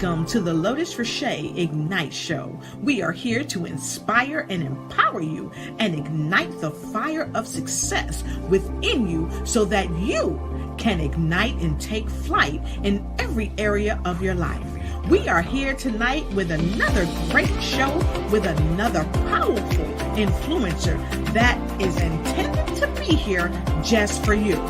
Welcome to the Lotus Richey Ignite Show. We are here to inspire and empower you and ignite the fire of success within you so that you can ignite and take flight in every area of your life. We are here tonight with another great show with another powerful influencer that is intended to be here just for you.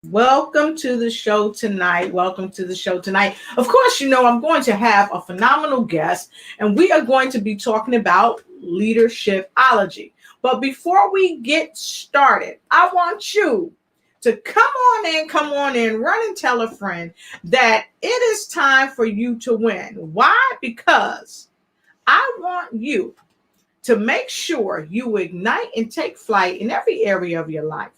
Welcome to the show tonight. Welcome to the show tonight. Of course, you know, I'm going to have a phenomenal guest, and we are going to be talking about leadershipology. But before we get started, I want you to come on in, run and tell a friend that it is time for you to win. Why? Because I want you to make sure you ignite and take flight in every area of your life.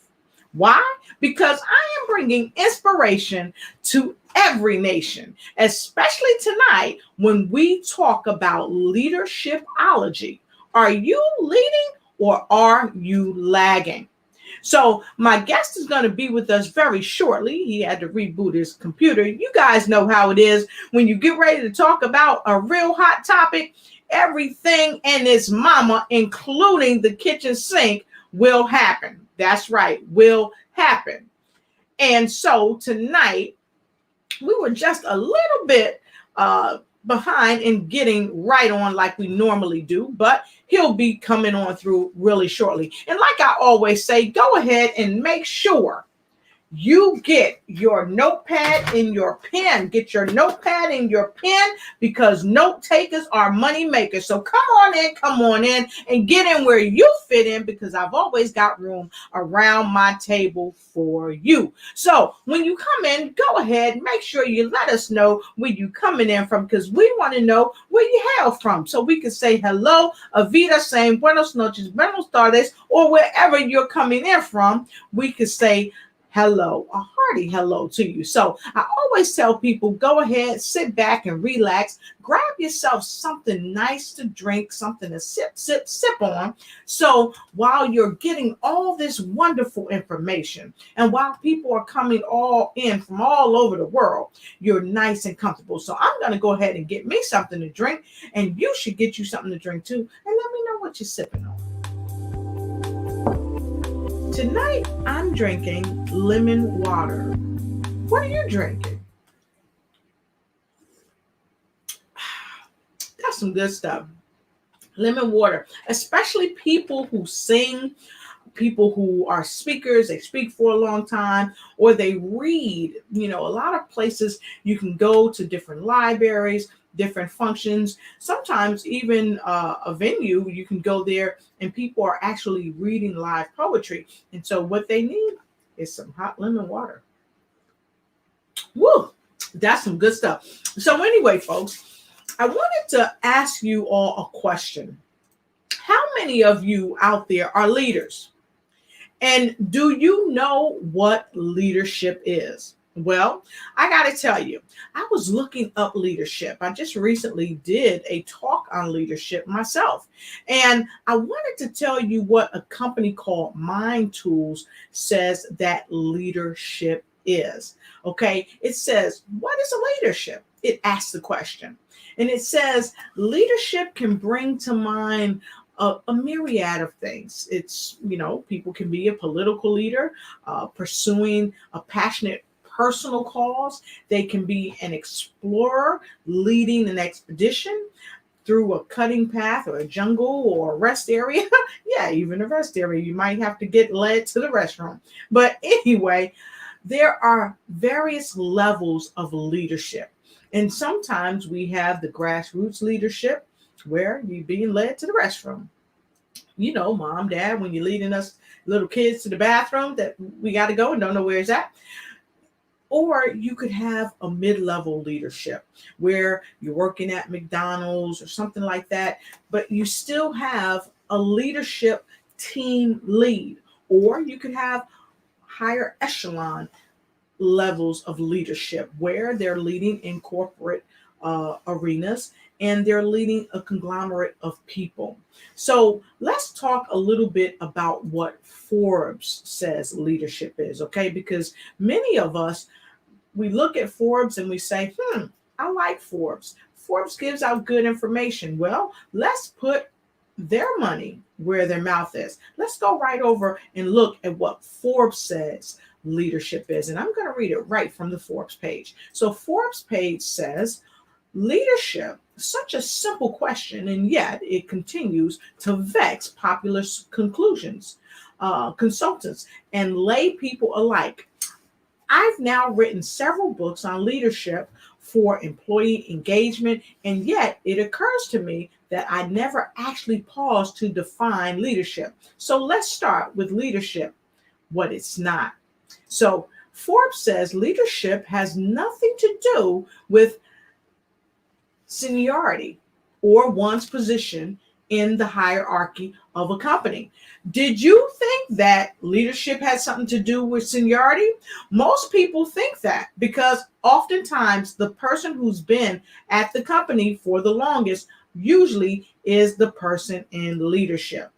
Why? Because I am bringing inspiration to every nation, especially tonight when we talk about leadershipology. Are you leading or are you lagging? So my guest is going to be with us very shortly. He had to reboot his computer. You guys know how it is when you get ready to talk about a real hot topic. Everything and its mama, including the kitchen sink, will happen. That's right, will happen. And so tonight, we were just a little bit behind in getting right on like we normally do, but he'll be coming on through really shortly. And like I always say, go ahead and make sure you get your notepad and your pen. Get your notepad and your pen because note takers are money makers. So come on in and get in where you fit in because I've always got room around my table for you. So when you come in, go ahead, make sure you let us know where you coming in from because we want to know where you hail from so we can say hello, Avita, saying buenos noches, buenos tardes, or wherever you're coming in from, we could say hello, a hearty hello to you. So I always tell people, go ahead, sit back and relax. Grab yourself something nice to drink, something to sip on. So while you're getting all this wonderful information and while people are coming all in from all over the world, you're nice and comfortable. So I'm going to go ahead and get me something to drink and you should get you something to drink too. And let me know what you're sipping on. Tonight, I'm drinking lemon water. What are you drinking? That's some good stuff. Lemon water, especially people who sing, people who are speakers, they speak for a long time, or they read. You know, a lot of places you can go to different libraries, different functions, sometimes even a venue, you can go there and people are actually reading live poetry. And so what they need is some hot lemon water. Woo, that's some good stuff. So anyway, folks, I wanted to ask you all a question. How many of you out there are leaders? And do you know what leadership is? Well, I got to tell you, I was looking up leadership. I just recently did a talk on leadership myself. And I wanted to tell you what a company called Mind Tools says that leadership is. Okay, it says, what is a leadership? It asks the question. And it says, leadership can bring to mind a myriad of things. It's, you know, people can be a political leader, pursuing a passionate personal cause. They can be an explorer leading an expedition through a cutting path or a jungle or a rest area. Yeah, even a rest area. You might have to get led to the restroom. But anyway, there are various levels of leadership. And sometimes we have the grassroots leadership where you're being led to the restroom. You know, mom, dad, when you're leading us little kids to the bathroom that we got to go and don't know where it's at. Or you could have a mid-level leadership where you're working at McDonald's or something like that, but you still have a leadership team lead. Or you could have higher echelon levels of leadership where they're leading in corporate arenas and they're leading a conglomerate of people. So let's talk a little bit about what Forbes says leadership is, okay? Because many of us, we look at Forbes and we say, I like Forbes. Forbes gives out good information. Well, let's put their money where their mouth is. Let's go right over and look at what Forbes says leadership is. And I'm going to read it right from the Forbes page. So Forbes page says, leadership, such a simple question, and yet it continues to vex popular conclusions, consultants, and lay people alike. I've now written several books on leadership for employee engagement, and yet it occurs to me that I never actually paused to define leadership. So let's start with leadership, what it's not. So Forbes says leadership has nothing to do with seniority or one's position in the hierarchy of a company. Did you think that leadership has something to do with seniority? Most people think that because oftentimes the person who's been at the company for the longest usually is the person in leadership.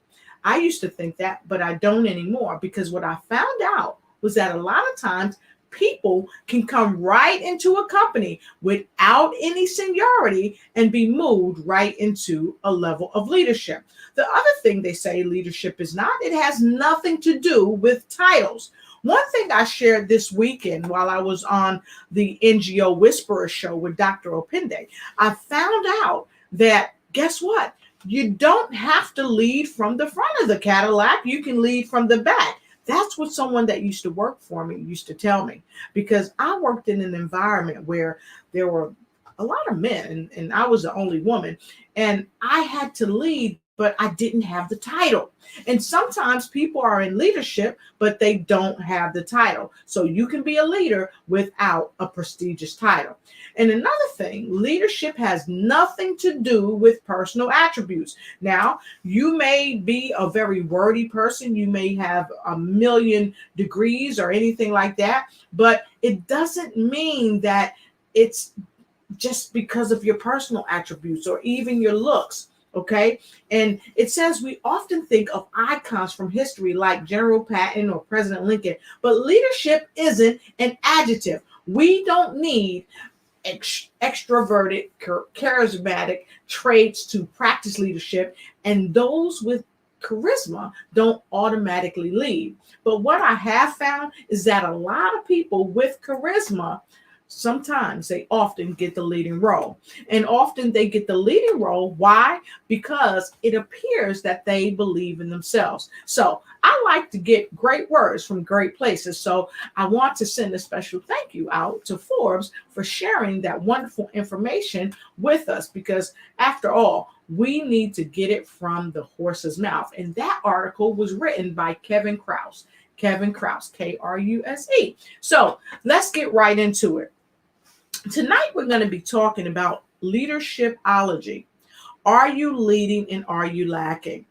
I used to think that, but I don't anymore, because what I found out was that a lot of times people can come right into a company without any seniority and be moved right into a level of leadership. The other thing they say leadership is not, it has nothing to do with titles. One thing I shared this weekend while I was on the NGO Whisperer show with Dr. Opinde, I found out that, guess what? You don't have to lead from the front of the Cadillac. You can lead from the back. That's what someone that used to work for me used to tell me, because I worked in an environment where there were a lot of men and I was the only woman, and I had to lead, but I didn't have the title. And sometimes people are in leadership, but they don't have the title. So you can be a leader without a prestigious title. And another thing, leadership has nothing to do with personal attributes. Now, you may be a very wordy person. You may have 1 million degrees or anything like that, but it doesn't mean that it's just because of your personal attributes or even your looks. Okay. And it says we often think of icons from history like General Patton or President Lincoln, but leadership isn't an adjective. We don't need extroverted, charismatic traits to practice leadership, and those with charisma don't automatically lead. But what I have found is that a lot of people with charisma, sometimes they often get the leading role. And often they get the leading role. Why? Because it appears that they believe in themselves. So I like to get great words from great places. So I want to send a special thank you out to Forbes for sharing that wonderful information with us, because after all, we need to get it from the horse's mouth. And that article was written by Kevin Krause. Kevin Krause, Kruse. So let's get right into it. Tonight, we're going to be talking about leadershipology. Are you leading and are you lacking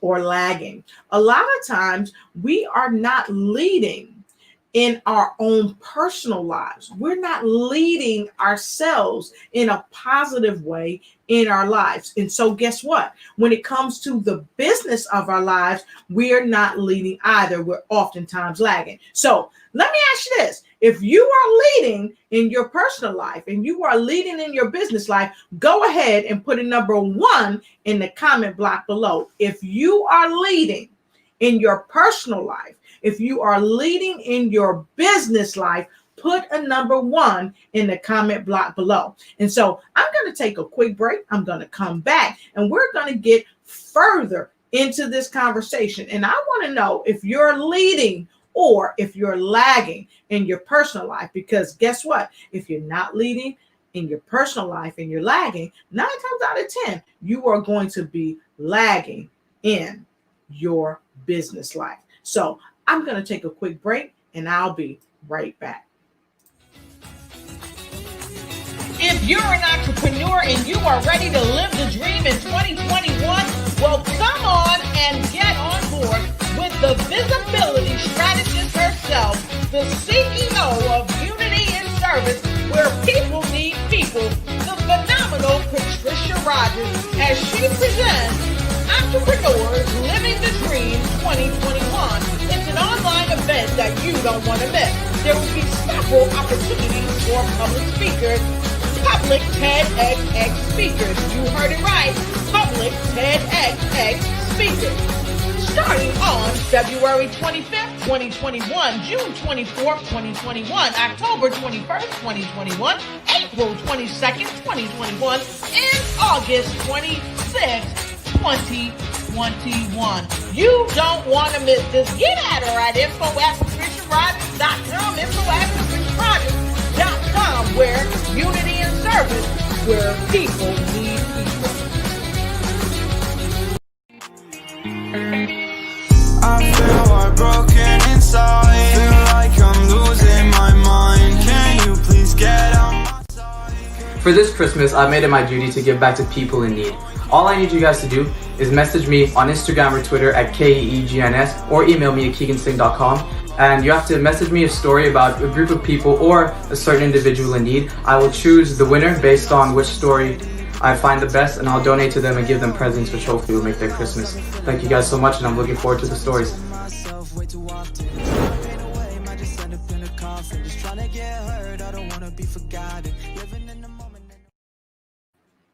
or lagging? A lot of times we are not leading in our own personal lives. We're not leading ourselves in a positive way in our lives. And so guess what? When it comes to the business of our lives, we're not leading either. We're oftentimes lagging. So let me ask you this. If you are leading in your personal life and you are leading in your business life, go ahead and put a number 1 in the comment block below. If you are leading in your personal life, if you are leading in your business life, put a number 1 in the comment block below. And so I'm going to take a quick break. I'm going to come back and we're going to get further into this conversation. And I want to know if you're leading or if you're lagging in your personal life, because guess what? If you're not leading in your personal life and you're lagging, 9 times out of 10, you are going to be lagging in your business life. So I'm going to take a quick break and I'll be right back. If you're an entrepreneur and you are ready to live the dream in 2021, well, come on and get on board with the visibility strategist herself, the CEO of Unity in Service, where people need people, the phenomenal Patricia Rogers, as she presents Entrepreneurs Living the Dream 2021. It's an online event that you don't want to miss. There will be several opportunities for public speakers, public TEDx speakers. You heard it right, public TEDx speakers. Starting on February 25th, 2021, June 24th, 2021, October 21st, 2021, April 22nd, 2021, and August 26th, 2021. You don't want to miss this. Get at her at info@patriciarogers.com, info@patriciarogers.com, where Unity in Service, where people need people. I feel heartbroken inside. Feel like I'm losing my mind. Can you please get on my side? For this Christmas, I've made it my duty to give back to people in need. All I need you guys to do is message me on Instagram or Twitter at KEEGNS or email me at keegansing.com. And you have to message me a story about a group of people or a certain individual in need. I will choose the winner based on which story I find the best, and I'll donate to them and give them presents, which hopefully will make their Christmas. Thank you guys so much, and I'm looking forward to the stories.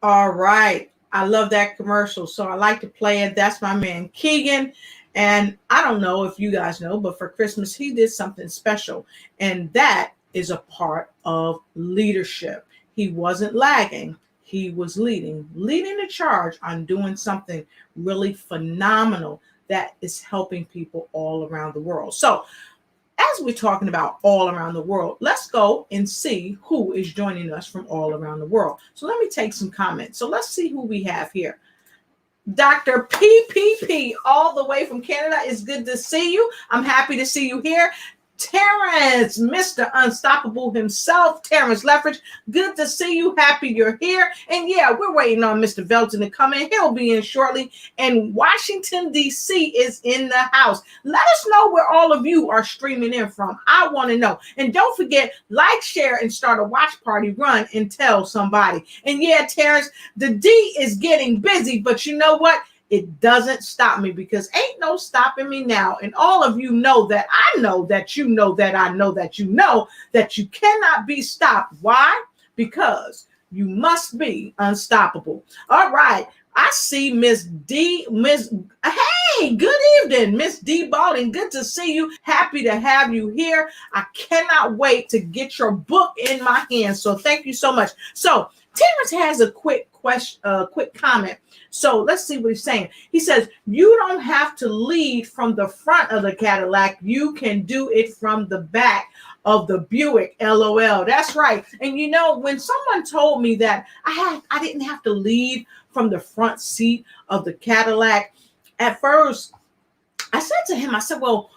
All right. I love that commercial, so I like to play it. That's my man Keegan. And I don't know if you guys know, but for Christmas, he did something special. And that is a part of leadership. He wasn't lagging. He was leading the charge on doing something really phenomenal that is helping people all around the world. So as we're talking about all around the world, let's go and see who is joining us from all around the world. So let me take some comments. So let's see who we have here. Dr. PPP, all the way from Canada. It's good to see you. I'm happy to see you here. Terrence, Mr. Unstoppable himself, Terrence Leffridge, good to see you. Happy you're here. And yeah, we're waiting on Mr. Velton to come in. He'll be in shortly. And Washington, D.C. is in the house. Let us know where all of you are streaming in from. I want to know. And don't forget, like, share, and start a watch party, run and tell somebody. And yeah, Terrence, the D is getting busy, but you know what? It doesn't stop me, because ain't no stopping me now. And all of you know that I know that you know that I know that you know that you cannot be stopped. Why? Because you must be unstoppable. All right. I see Miss D. Hey, good evening, Miss D. Balding. Good to see you. Happy to have you here. I cannot wait to get your book in my hands. So thank you so much. So Terrence has a quick question, quick comment. So let's see what he's saying. He says, you don't have to lead from the front of the Cadillac. You can do it from the back of the Buick. LOL. That's right. And you know, when someone told me that I didn't have to lead from the front seat of the Cadillac, at first I said to him, I said, well,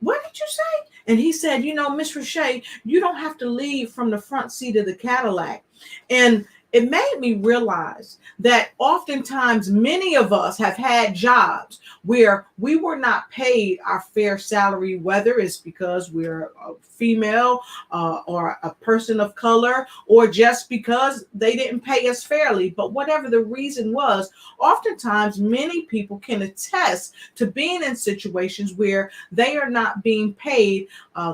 what did you say? And he said, you know, Miss Roche, you don't have to lead from the front seat of the Cadillac. And it made me realize that oftentimes many of us have had jobs where we were not paid our fair salary, whether it's because we're a female or a person of color, or just because they didn't pay us fairly. But whatever the reason was, oftentimes many people can attest to being in situations where they are not being paid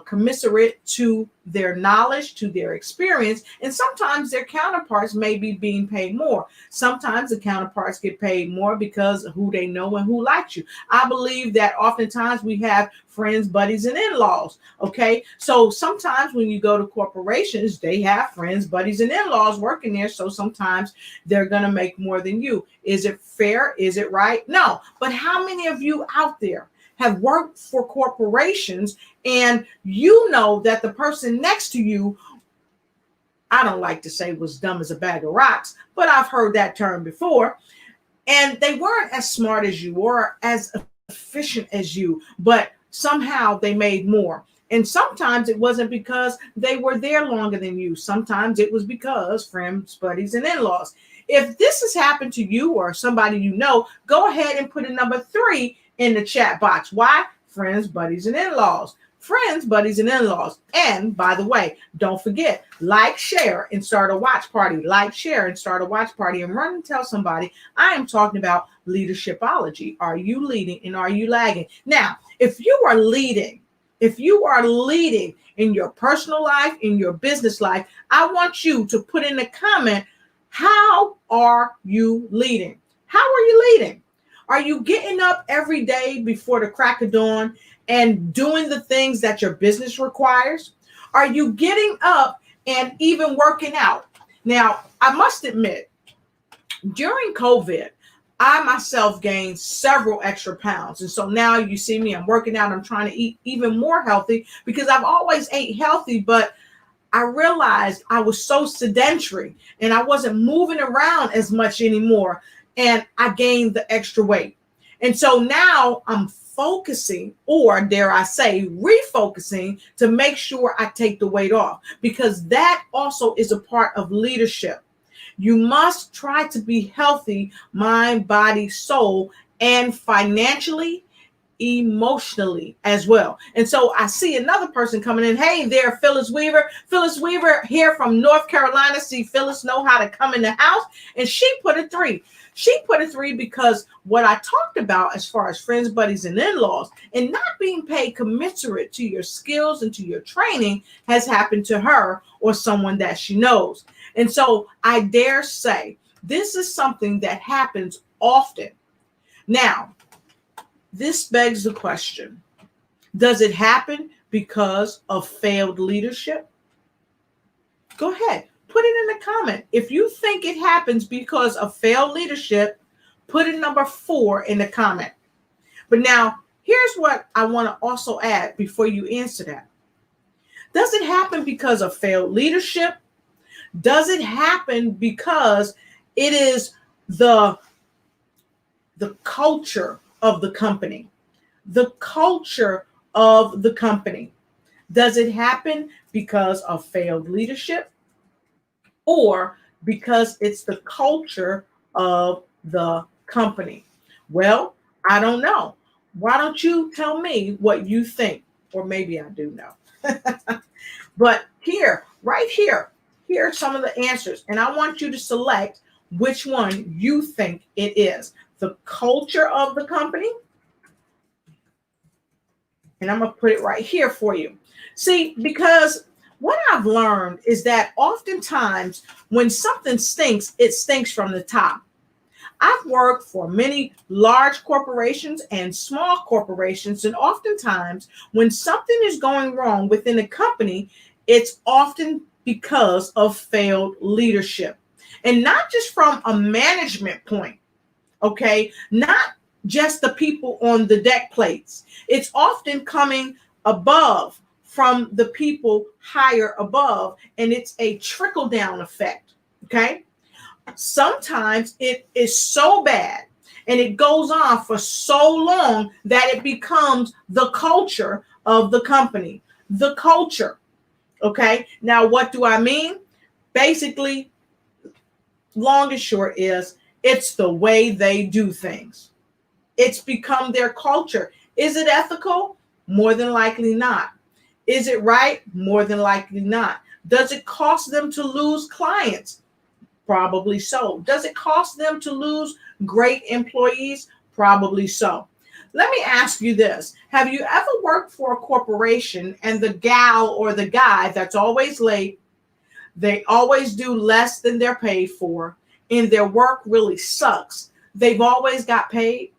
commensurate to their knowledge, to their experience, and sometimes their counterparts may be being paid more. Sometimes the counterparts get paid more because of who they know and who likes you. I believe that oftentimes we have friends, buddies, and in-laws. Okay, so sometimes when you go to corporations, they have friends, buddies, and in-laws working there. So sometimes they're going to make more than you. Is it fair? Is it right? No. But how many of you out there have worked for corporations and you know that the person next to you, I don't like to say was dumb as a bag of rocks, but I've heard that term before, and they weren't as smart as you or as efficient as you, but somehow they made more. And sometimes it wasn't because they were there longer than you. Sometimes it was because friends, buddies, and in-laws. If this has happened to you or somebody you know, go ahead and put a number 3 in the chat box. Why? Friends, buddies, and in-laws. Friends, buddies, and in-laws. And by the way, don't forget, like, share, and start a watch party. Like, share, and start a watch party. And run and tell somebody I am talking about leadershipology. Are you leading and are you lagging? Now, if you are leading in your personal life, in your business life, I want you to put in a comment, how are you leading? How are you leading? Are you getting up every day before the crack of dawn and doing the things that your business requires? Are you getting up and even working out? Now, I must admit, during COVID, I myself gained several extra pounds. And so now you see me, I'm working out, I'm trying to eat even more healthy because I've always ate healthy, but I realized I was so sedentary and I wasn't moving around as much anymore. And I gained the extra weight. And so now I'm focusing, or dare I say, refocusing to make sure I take the weight off, because that also is a part of leadership. You must try to be healthy, mind, body, soul, and financially, emotionally as well. And so I see another person coming in. Hey there, Phyllis Weaver. Phyllis Weaver here from North Carolina. See, Phyllis know how to come in the house, and she put a 3. She put a 3 because what I talked about as far as friends, buddies, and in-laws, and not being paid commensurate to your skills and to your training has happened to her or someone that she knows. And so I dare say this is something that happens often. Now, this begs the question, does it happen because of failed leadership? Go ahead, put it in the comment. If you think it happens because of failed leadership, put it number 4 in the comment. But now, here's what I want to also add before you answer that. Does it happen because of failed leadership? Does it happen because it is the culture of the company? The culture of the company. Does it happen because of failed leadership, or because it's the culture of the company? Well, I don't know. Why don't you tell me what you think? Or maybe I do know. But here, right here are some of the answers. And I want you to select which one you think it is. The culture of the company. And I'm going to put it right here for you. See, because what I've learned is that oftentimes when something stinks, it stinks from the top. I've worked for many large corporations and small corporations, and oftentimes when something is going wrong within a company, it's often because of failed leadership. And not just from a management point, okay? Not just the people on the deck plates. It's often coming above from the people higher above, and it's a trickle-down effect, okay? Sometimes it is so bad and it goes on for so long that it becomes the culture of the company. The culture, okay? Now, what do I mean? Basically, long and short is, it's the way they do things. It's become their culture. Is it ethical? More than likely not. Is it right? More than likely not. Does it cost them to lose clients? Probably so. Does it cost them to lose great employees? Probably so. Let me ask you this. Have you ever worked for a corporation and the gal or the guy that's always late, they always do less than they're paid for, and their work really sucks? They've always got paid.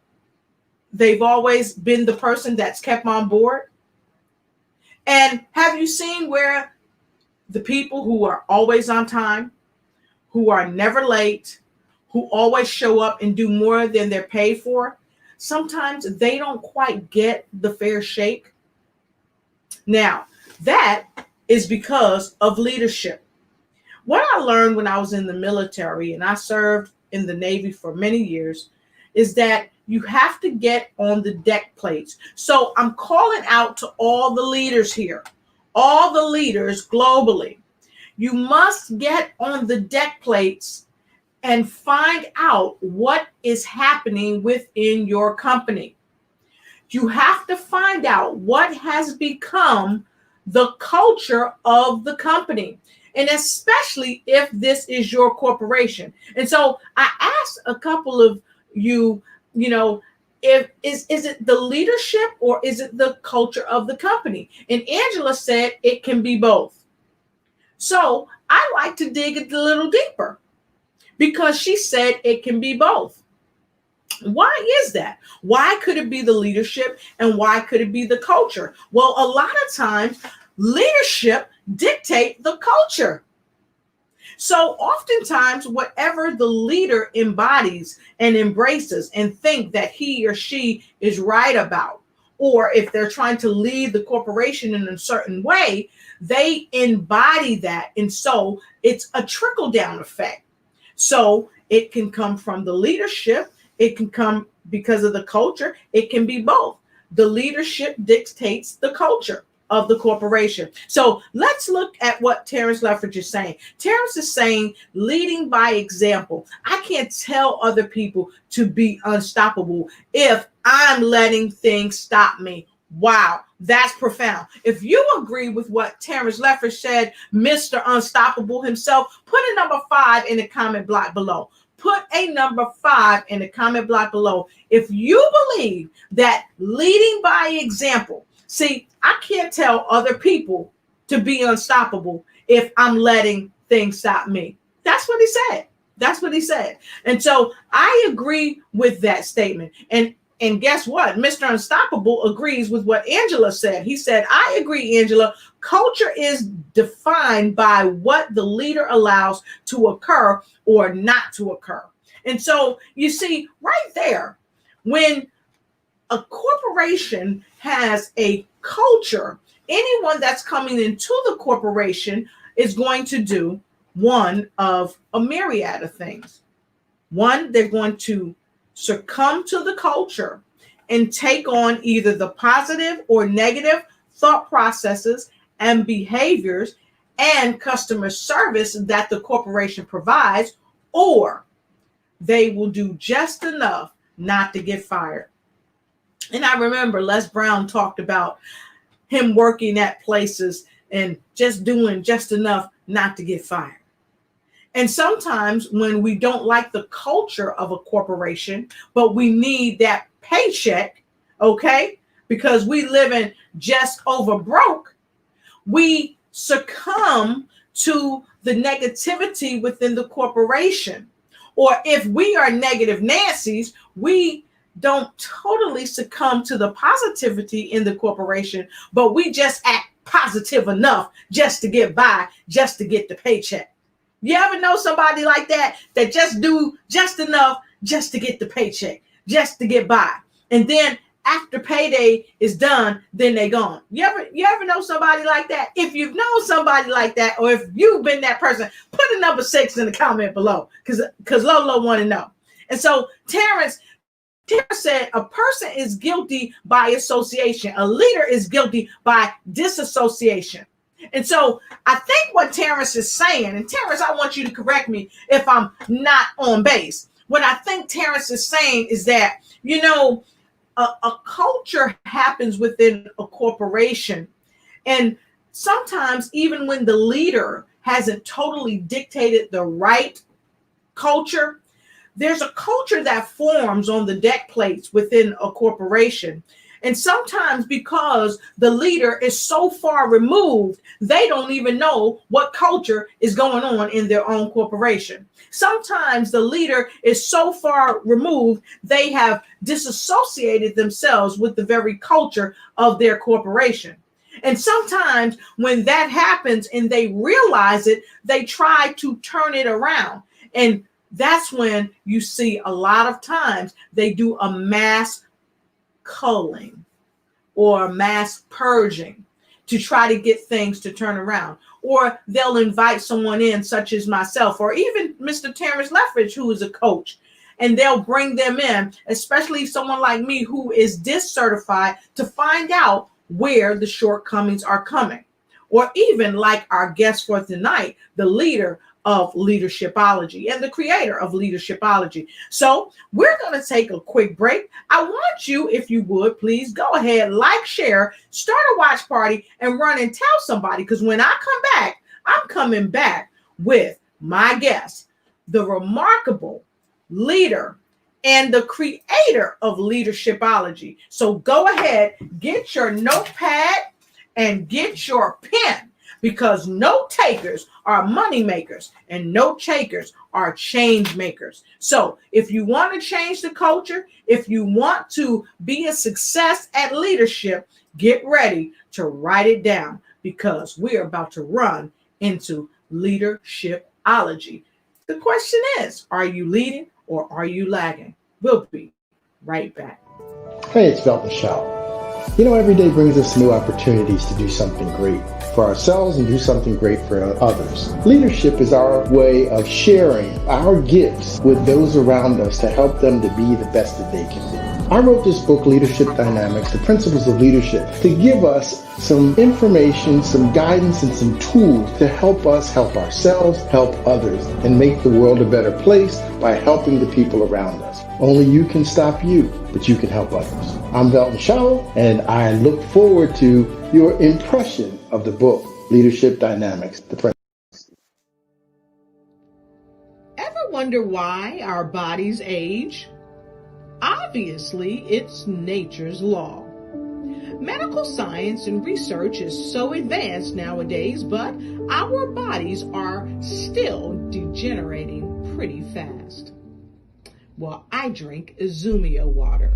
They've always been the person that's kept on board. And have you seen where the people who are always on time, who are never late, who always show up and do more than they're paid for, sometimes they don't quite get the fair shake? Now, that is because of leadership. What I learned when I was in the military, and I served in the Navy for many years, is that you have to get on the deck plates. So I'm calling out to all the leaders here, all the leaders globally. You must get on the deck plates and find out what is happening within your company. You have to find out what has become the culture of the company, and especially if this is your corporation. And so I asked a couple of you, if is it the leadership or is it the culture of the company? And Angela said it can be both. So I like to dig a little deeper because she said it can be both. Why is that? Why could it be the leadership and why could it be the culture? Well, a lot of times leadership dictate the culture. So oftentimes, whatever the leader embodies and embraces and think that he or she is right about, or if they're trying to lead the corporation in a certain way, they embody that. And so it's a trickle-down effect. So it can come from the leadership. It can come because of the culture. It can be both. The leadership dictates the culture of the corporation. So let's look at what Terrence Leffridge is saying. Terrence is saying leading by example. I can't tell other people to be unstoppable if I'm letting things stop me. Wow, that's profound. If you agree with what Terrence Leffridge said, Mr. Unstoppable himself, put a number 5 in the comment block below. Put a number 5 in the comment block below. If you believe that leading by example, see, I can't tell other people to be unstoppable if I'm letting things stop me. That's what he said. That's what he said. And so I agree with that statement. And guess what? Mr. Unstoppable agrees with what Angela said. He said, I agree, Angela. Culture is defined by what the leader allows to occur or not to occur. And so you see right there, when a corporation has a culture, anyone that's coming into the corporation is going to do one of a myriad of things. One, they're going to succumb to the culture and take on either the positive or negative thought processes and behaviors and customer service that the corporation provides, or they will do just enough not to get fired. And I remember Les Brown talked about him working at places and just doing just enough not to get fired. And sometimes when we don't like the culture of a corporation, but we need that paycheck, okay, because we live in just over broke, we succumb to the negativity within the corporation. Or if we are negative Nancy's, we don't totally succumb to the positivity in the corporation, but we just act positive enough just to get by, just to get the paycheck. You ever know somebody like that just do just enough just to get the paycheck, just to get by? And then after payday is done, then they gone. You ever know somebody like that? If you've known somebody like that, or if you've been that person, put a number 6 in the comment below, because Lolo want to know. And so Terrence said a person is guilty by association. A leader is guilty by disassociation. And so I think what Terrence is saying, and Terrence, I want you to correct me if I'm not on base. What I think Terrence is saying is that, a culture happens within a corporation. And sometimes even when the leader hasn't totally dictated the right culture, there's a culture that forms on the deck plates within a corporation. And sometimes because the leader is so far removed, they don't even know what culture is going on in their own corporation. Sometimes the leader is so far removed, they have disassociated themselves with the very culture of their corporation. And sometimes when that happens and they realize it, they try to turn it around. And that's when you see a lot of times they do a mass culling or mass purging to try to get things to turn around. Or they'll invite someone in, such as myself, or even Mr. Terrence Leffridge, who is a coach, and they'll bring them in, especially someone like me who is discertified, to find out where the shortcomings are coming. Or even like our guest for tonight, the leader of Leadershipology and the creator of Leadershipology. So we're going to take a quick break. I want you, if you would, please go ahead, like, share, start a watch party, and run and tell somebody, because when I come back, I'm coming back with my guest, the remarkable leader and the creator of Leadershipology. So go ahead, get your notepad and get your pen, because note takers are money makers and note takers are change makers. So if you want to change the culture, if you want to be a success at leadership, get ready to write it down, because we're about to run into Leadershipology. The question is, are you leading or are you lagging? We'll be right back. Hey, it's Velton Shaw. Every day brings us new opportunities to do something great for ourselves and do something great for others. Leadership is our way of sharing our gifts with those around us to help them to be the best that they can be. I wrote this book, Leadership Dynamics, The Principles of Leadership, to give us some information, some guidance, and some tools to help us help ourselves, help others, and make the world a better place by helping the people around us. Only you can stop you, but you can help others. I'm Velton Shaw, and I look forward to your impression of the book, Leadership Dynamics, The Principles. Ever wonder why our bodies age? Obviously, it's nature's law. Medical science and research is so advanced nowadays, but our bodies are still degenerating pretty fast. Well, I drink Izumia water.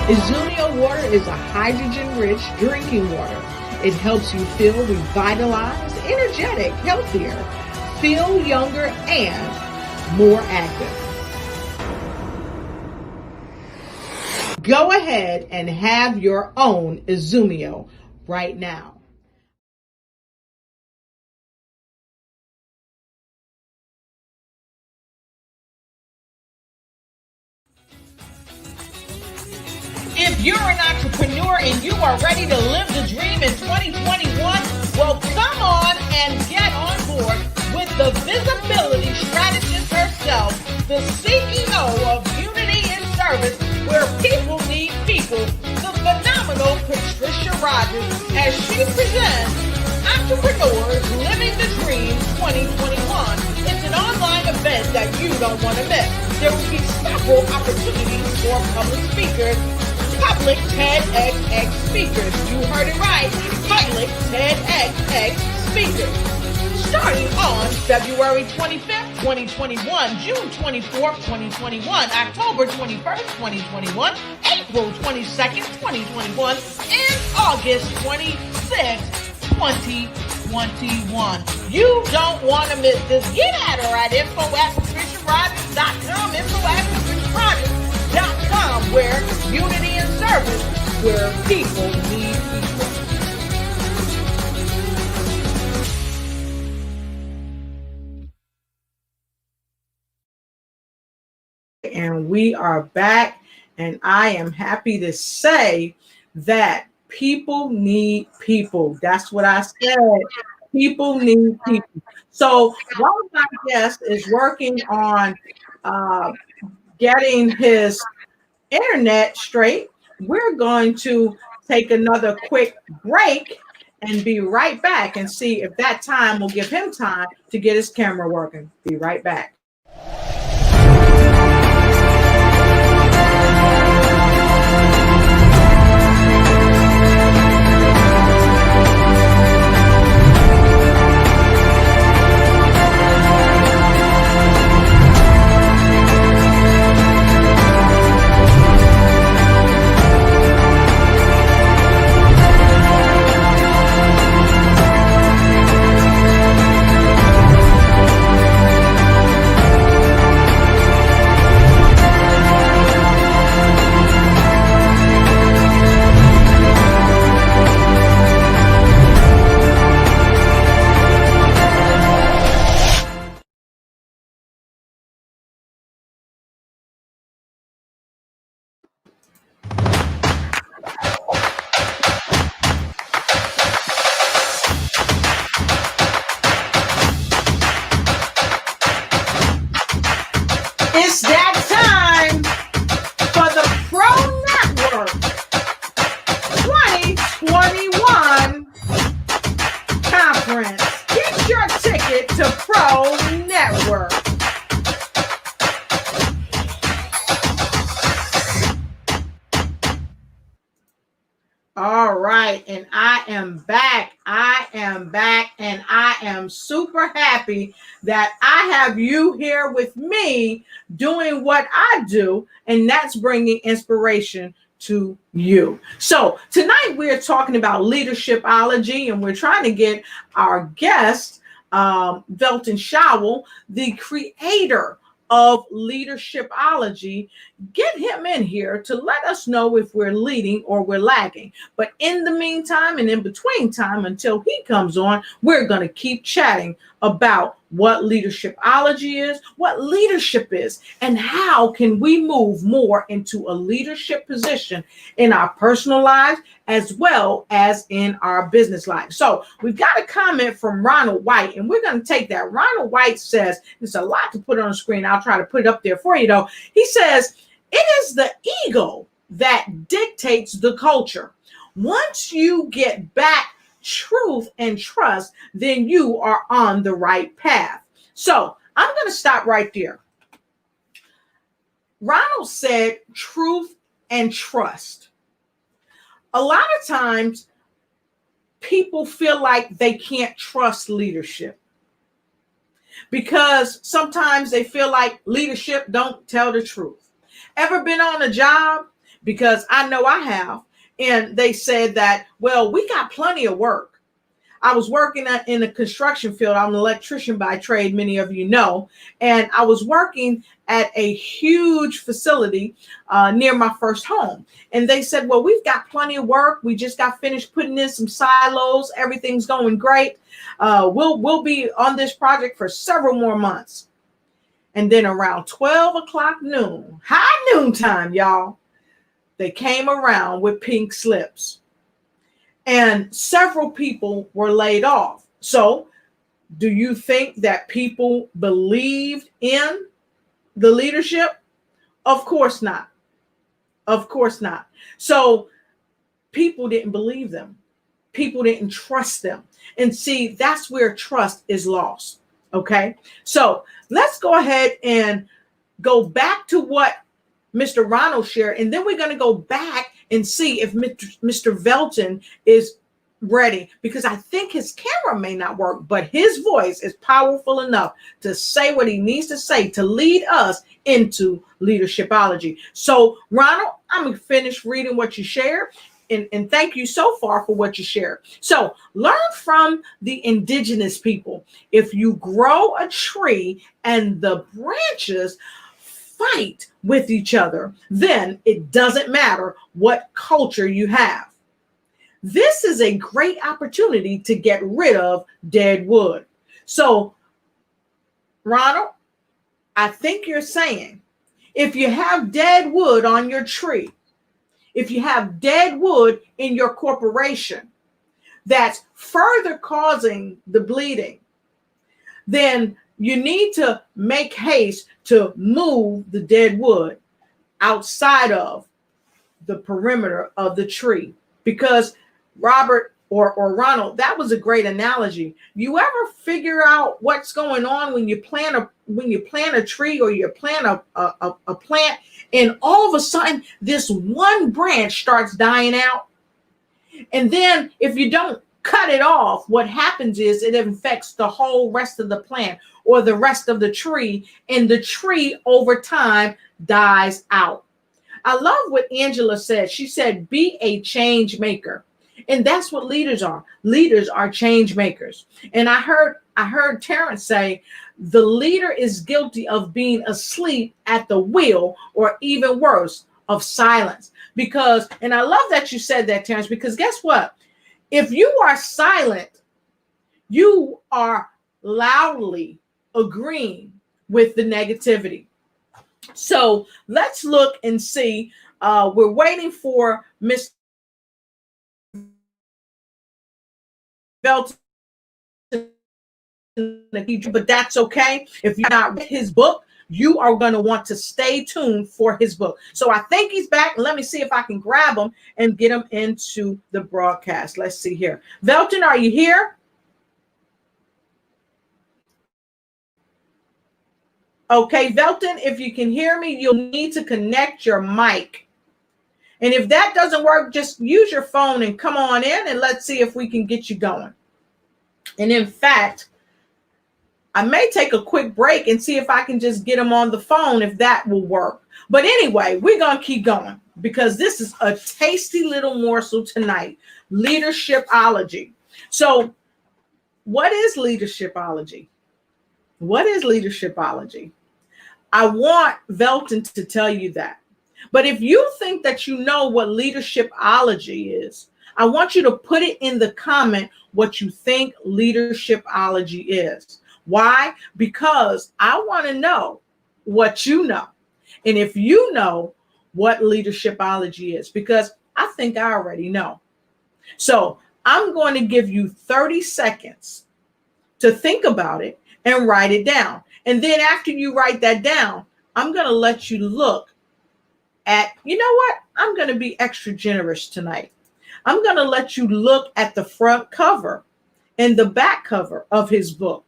Izumia water is a hydrogen-rich drinking water. It helps you feel revitalized, energetic, healthier, feel younger, and more active. Go ahead and have your own Izumia right now. If you're an entrepreneur and you are ready to live the dream in 2021, well, come on and get on board with the visibility strategist herself, the CEO of Unity in Service, where people need people, the phenomenal Patricia Rogers, as she presents Entrepreneurs Living the Dream 2021. It's an online event that you don't want to miss. There will be several opportunities for public speakers, public TEDx speakers. You heard it right, public TEDx speakers. Starting on February 25th, 2021, June 24th, 2021, October 21st, 2021, April 22nd, 2021, and August 26th, 2021. You don't want to miss this. Get at her at info@patriciarogers.com, info@patriciarogers.com, where Unity in Service, where people need people. And we are back, and I am happy to say that people need people. That's what I said. People need people. So one of my guests is working on getting his internet straight. We're going to take another quick break and be right back and see if that time will give him time to get his camera working. Be right back. Show Network. All right, and I am back. And I am super happy that I have you here with me doing what I do, and that's bringing inspiration to you. So tonight we're talking about leadershipology, and we're trying to get our guest, Velton Showell, the creator of leadershipology, get him in here to let us know if we're leading or we're lagging. But in the meantime and in between time until he comes on, we're going to keep chatting about what leadershipology is, what leadership is, and how can we move more into a leadership position in our personal lives as well as in our business life. So we've got a comment from Ronald White, and we're going to take that. Ronald White says, it's a lot to put on the screen. I'll try to put it up there for you though. He says, it is the ego that dictates the culture. Once you get back truth and trust, then you are on the right path. So I'm going to stop right there. Ronald said truth and trust. A lot of times people feel like they can't trust leadership because sometimes they feel like leadership don't tell the truth. Ever been on a job? Because I know I have. And they said that, well, we got plenty of work. I was working in the construction field. I'm an electrician by trade, many of you know. And I was working at a huge facility near my first home. And they said, well, we've got plenty of work. We just got finished putting in some silos. Everything's going great. We'll be on this project for several more months. And then around 12 o'clock noon, high noon time, y'all, they came around with pink slips. And several people were laid off. So do you think that people believed in the leadership? Of course not. Of course not. So people didn't believe them. People didn't trust them. And see, that's where trust is lost. Okay. So let's go ahead and go back to what Mr. Ronald shared. And then we're going to go back and see if Mr. Velton is ready, because I think his camera may not work, but his voice is powerful enough to say what he needs to say to lead us into leadershipology. So Ronald, I'm going to finish reading what you shared. And thank you so far for what you shared. So learn from the indigenous people. If you grow a tree and the branches fight with each other, then it doesn't matter what culture you have. This is a great opportunity to get rid of dead wood. So, Ronald, I think you're saying if you have dead wood on your tree, if you have dead wood in your corporation that's further causing the bleeding, then you need to make haste to move the dead wood outside of the perimeter of the tree. Because Robert or Ronald, that was a great analogy. You ever figure out what's going on when you plant a tree or you plant a plant, and all of a sudden this one branch starts dying out? And then if you don't cut it off, what happens is it infects the whole rest of the plant or the rest of the tree, and the tree over time dies out. I love what Angela said. She said, be a change maker. And that's what leaders are. Leaders are change makers. And I heard Terrence say, the leader is guilty of being asleep at the wheel, or even worse, of silence. Because, and I love that you said that, Terrence, because guess what? If you are silent, you are loudly agreeing with the negativity. So let's look and see. We're waiting for Mr. Velton, but that's okay. If you're not read his book, you are going to want to stay tuned for his book. So I think he's back. Let me see if I can grab him and get him into the broadcast. Let's see here. Velton, are you here? Okay, Velton, if you can hear me, you'll need to connect your mic. And if that doesn't work, just use your phone and come on in and let's see if we can get you going. And in fact, I may take a quick break and see if I can just get them on the phone, if that will work. But anyway, we're going to keep going because this is a tasty little morsel tonight. Leadershipology. So what is leadershipology? What is leadershipology? I want Velton to tell you that. But if you think that you know what leadershipology is, I want you to put it in the comment what you think leadershipology is. Why? Because I want to know what you know. And if you know what leadershipology is, because I think I already know. So I'm going to give you 30 seconds to think about it and write it down. And then after you write that down, I'm going to let you look at, you know what? I'm going to be extra generous tonight. I'm going to let you look at the front cover and the back cover of his book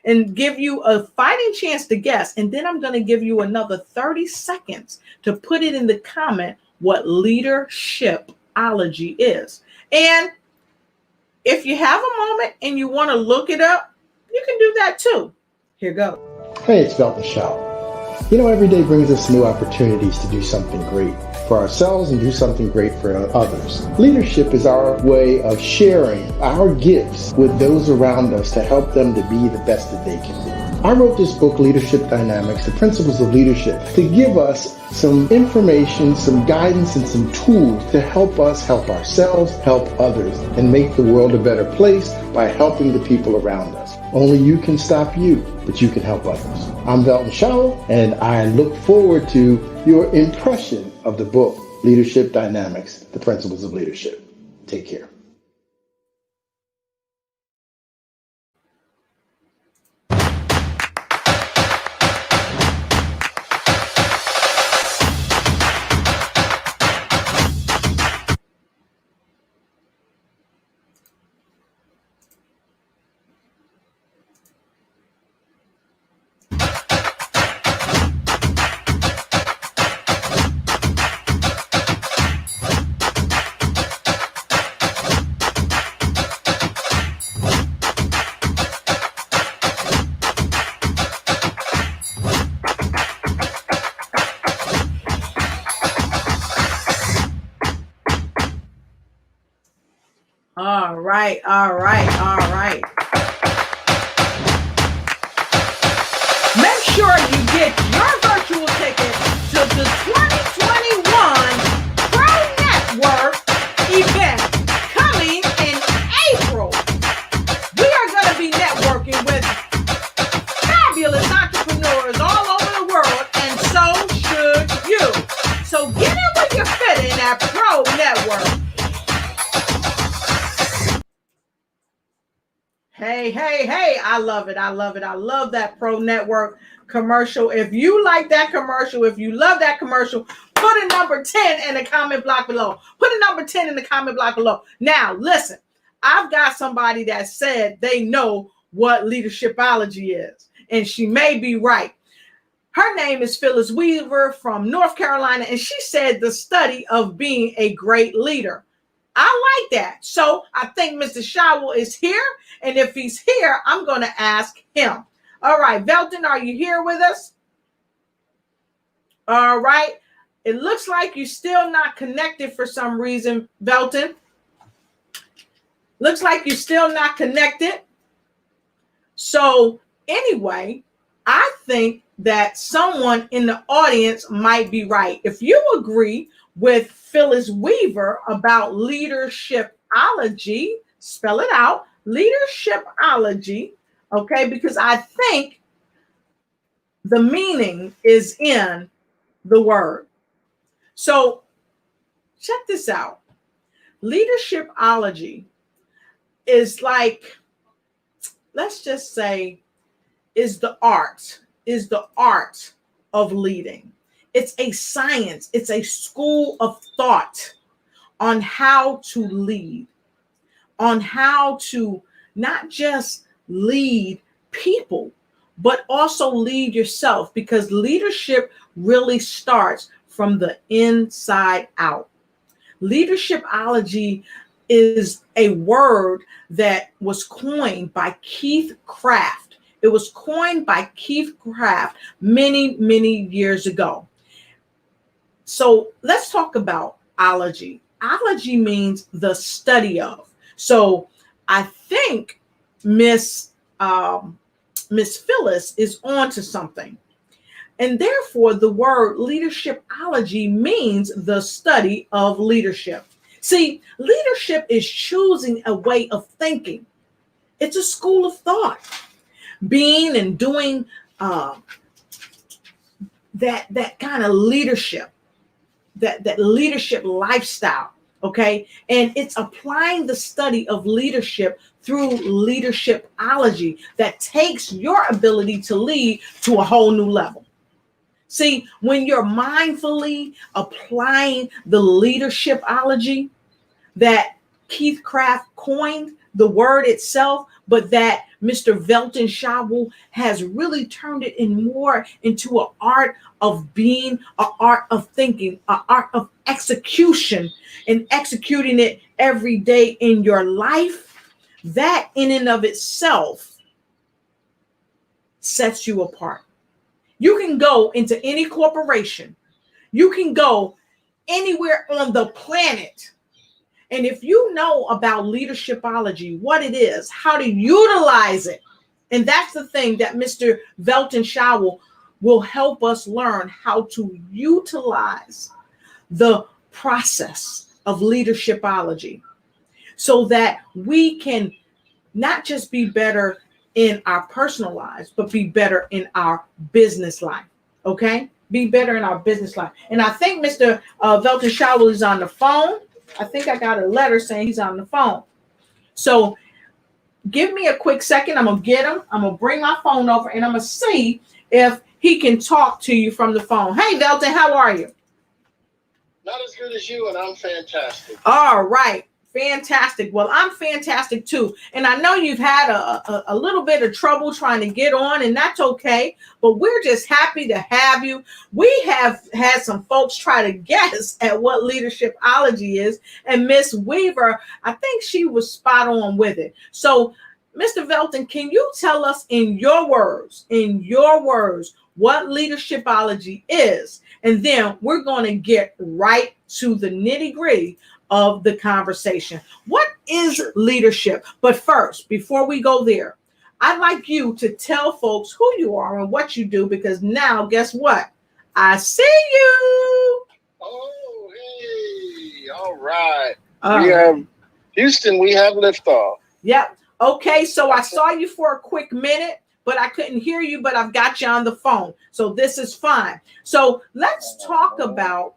and give you a fighting chance to guess. And then I'm going to give you another 30 seconds to put it in the comment what leadershipology is. And if you have a moment and you want to look it up, you can do that too. Here goes. Hey, it's Velton Shaw. You know, every day brings us new opportunities to do something great for ourselves and do something great for others. Leadership is our way of sharing our gifts with those around us to help them to be the best that they can be. I wrote this book, Leadership Dynamics, The Principles of Leadership, to give us some information, some guidance, and some tools to help us help ourselves, help others, and make the world a better place by helping the people around us. Only you can stop you, but you can help others. I'm Velton Shaw, and I look forward to your impression of the book, Leadership Dynamics, The Principles of Leadership. Take care. All right. Make sure you get your virtual ticket to the 2021 Pro Network event coming in April. We are going to be networking with fabulous entrepreneurs all over the world, and so should you. So get in where you fit in at Pro Network. Hey, I love it. I love that Pro Network commercial. If you like that commercial, if you love that commercial, put a number 10 in the comment block below. Put a number 10 in the comment block below. Now, listen, I've got somebody that said they know what leadershipology is, and she may be right. Her name is Phyllis Weaver from North Carolina, and she said the study of being a great leader. I like that. So I think Mr. Shawel is here. And if he's here, I'm going to ask him. All right, Velton, are you here with us? All right. It looks like you're still not connected for some reason, Velton. Looks like you're still not connected. So anyway, I think that someone in the audience might be right. If you agree with Phyllis Weaver about leadershipology, spell it out, leadershipology, okay, because I think the meaning is in the word. So check this out. Leadershipology is like, let's just say, is the art of leading. It's a science. It's a school of thought on how to lead, on how to not just lead people, but also lead yourself, because leadership really starts from the inside out. Leadershipology is a word that was coined by Keith Craft. It was coined by Keith Craft many, many years ago. So let's talk about ology. Ology means the study of. So I think Miss Phyllis is on to something. And therefore, the word leadershipology means the study of leadership. See, leadership is choosing a way of thinking. It's a school of thought. Being and doing that kind of leadership, that leadership lifestyle, okay? And it's applying the study of leadership through leadershipology that takes your ability to lead to a whole new level. See, when you're mindfully applying the leadershipology that Keith Craft coined, the word itself, but that Mr. Velton Shawul has really turned it more into an art of being, an art of thinking, an art of execution, and executing it every day in your life, that in and of itself sets you apart. You can go into any corporation. You can go anywhere on the planet. And if you know about leadershipology, what it is, how to utilize it, and that's the thing that Mr. Velton Shawul will help us learn, how to utilize the process of leadershipology so that we can not just be better in our personal lives, but be better in our business life. Okay? Be better in our business life. And I think Mr. Velton Shawul is on the phone. I think I got a letter saying he's on the phone. So give me a quick second. I'm going to get him. I'm going to bring my phone over and I'm going to see if he can talk to you from the phone. Hey, Velton, how are you? Not as good as you, and I'm fantastic. All right. Fantastic. Well, I'm fantastic too. And I know you've had a little bit of trouble trying to get on, and that's okay. But we're just happy to have you. We have had some folks try to guess at what leadershipology is. And Miss Weaver, I think she was spot on with it. So, Mr. Velton, can you tell us in your words, what leadershipology is? And then we're going to get right to the nitty-gritty of the conversation. What is leadership? But first, before we go there, I'd like you to tell folks who you are and what you do, because now, guess what? I see you. Oh, hey, all right. We have Houston, we have liftoff. Yep. Okay, so I saw you for a quick minute, but I couldn't hear you, but I've got you on the phone. So this is fine. So let's talk about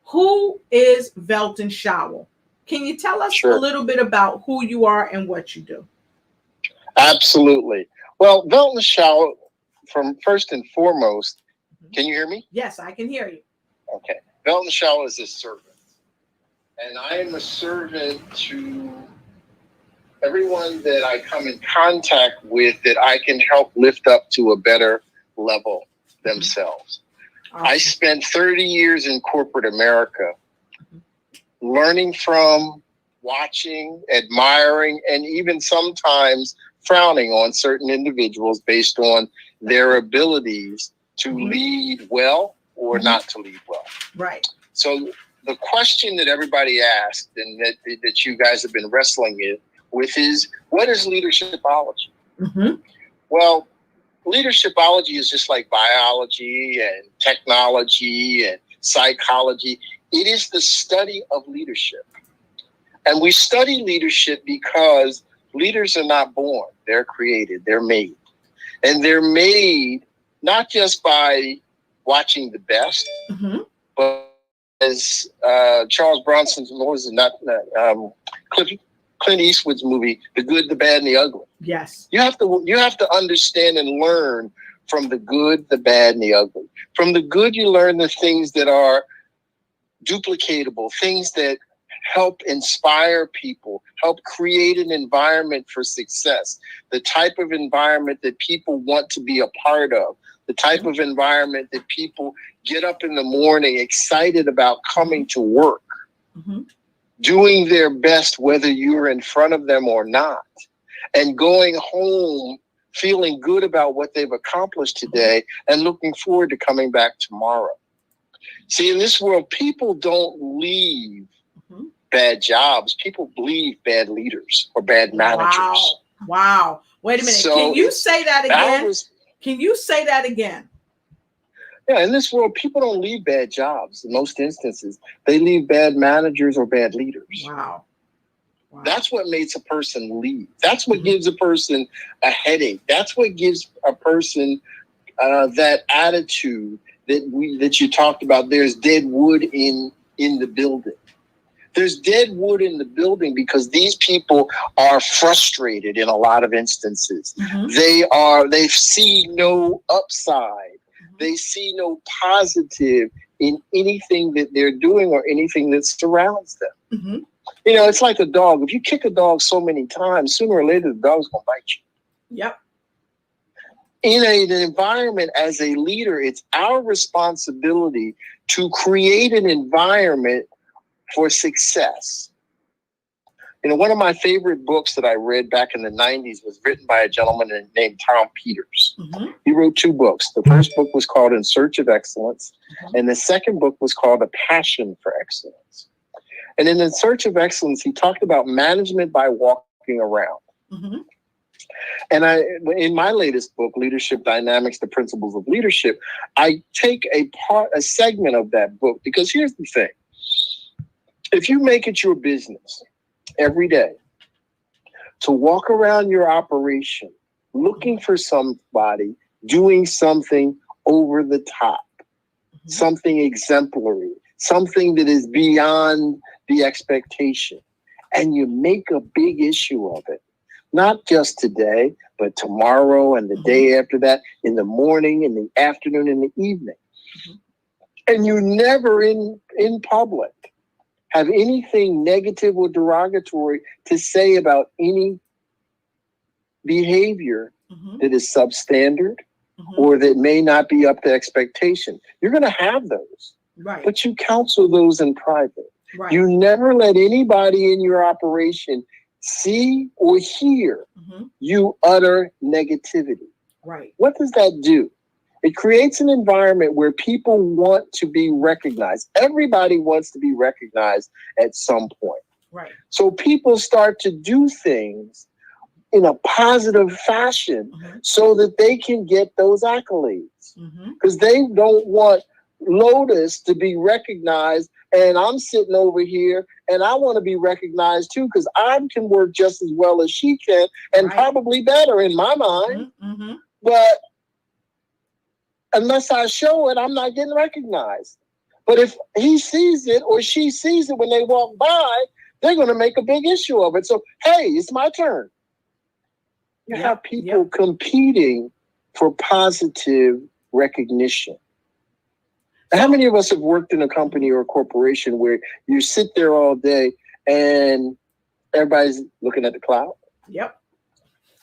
who is Velton Shawul. Can you tell us a little bit about who you are and what you do? Absolutely. Well, Velton Shawul, from first and foremost, can you hear me? Yes, I can hear you. Okay. Velton Shawul is a servant. And I am a servant to everyone that I come in contact with that I can help lift up to a better level themselves. Awesome. I spent 30 years in corporate America, learning from, watching, admiring, and even sometimes frowning on certain individuals based on their abilities to lead well or not to lead well. Right. So the question that everybody asked and that you guys have been wrestling with is, what is leadershipology? Well, leadershipology is just like biology and technology and psychology. It is the study of leadership. And we study leadership because leaders are not born. They're created. They're made. And they're made not just by watching the best, but as Charles Bronson's, Clint Eastwood's movie, The Good, the Bad, and the Ugly. Yes. You have to understand and learn from the good, the bad, and the ugly. From the good, you learn the things that are duplicatable, things that help inspire people, help create an environment for success, the type of environment that people want to be a part of, the type of environment that people get up in the morning excited about coming to work, doing their best whether you're in front of them or not, and going home feeling good about what they've accomplished today and looking forward to coming back tomorrow. See, in this world, people don't leave bad jobs. People leave bad leaders or bad managers. Wow. Wait a minute. So Can you say that again? Can you say that again? Yeah, in this world, people don't leave bad jobs. In most instances, they leave bad managers or bad leaders. Wow. That's what makes a person leave. That's what gives a person a headache. That's what gives a person that attitude that you talked about. There's dead wood in the building. There's dead wood in the building because these people are frustrated in a lot of instances. They see no upside. They see no positive in anything that they're doing or anything that surrounds them. You know, it's like a dog. If you kick a dog so many times, sooner or later, the dog's going to bite you. Yep. In an environment as a leader, it's our responsibility to create an environment for success. You know, one of my favorite books that I read back in the 90s was written by a gentleman named Tom Peters. He wrote 2 books. The first book was called In Search of Excellence, and the second book was called A Passion for Excellence. And in In Search of Excellence, he talked about management by walking around. And in my latest book, Leadership Dynamics, The Principles of Leadership, I take a segment of that book, because here's the thing. If you make it your business every day to walk around your operation looking for somebody doing something over the top, something exemplary, something that is beyond the expectation, and you make a big issue of it, not just today, but tomorrow and the day after that, in the morning, in the afternoon, in the evening. And you never in public have anything negative or derogatory to say about any behavior that is substandard or that may not be up to expectation. You're going to have those, but you counsel those in private. You never let anybody in your operation see or hear you utter negativity. What does that do? It creates an environment where people want to be recognized. Everybody wants to be recognized at some point. So people start to do things in a positive fashion so that they can get those accolades. Because they don't want Lotus to be recognized, and I'm sitting over here and I want to be recognized too, because I can work just as well as she can, and probably better in my mind. But unless I show it, I'm not getting recognized. But if he sees it or she sees it when they walk by, they're going to make a big issue of it. So, hey, it's my turn. You have people competing for positive recognition. How many of us have worked in a company or a corporation where you sit there all day and everybody's looking at the cloud?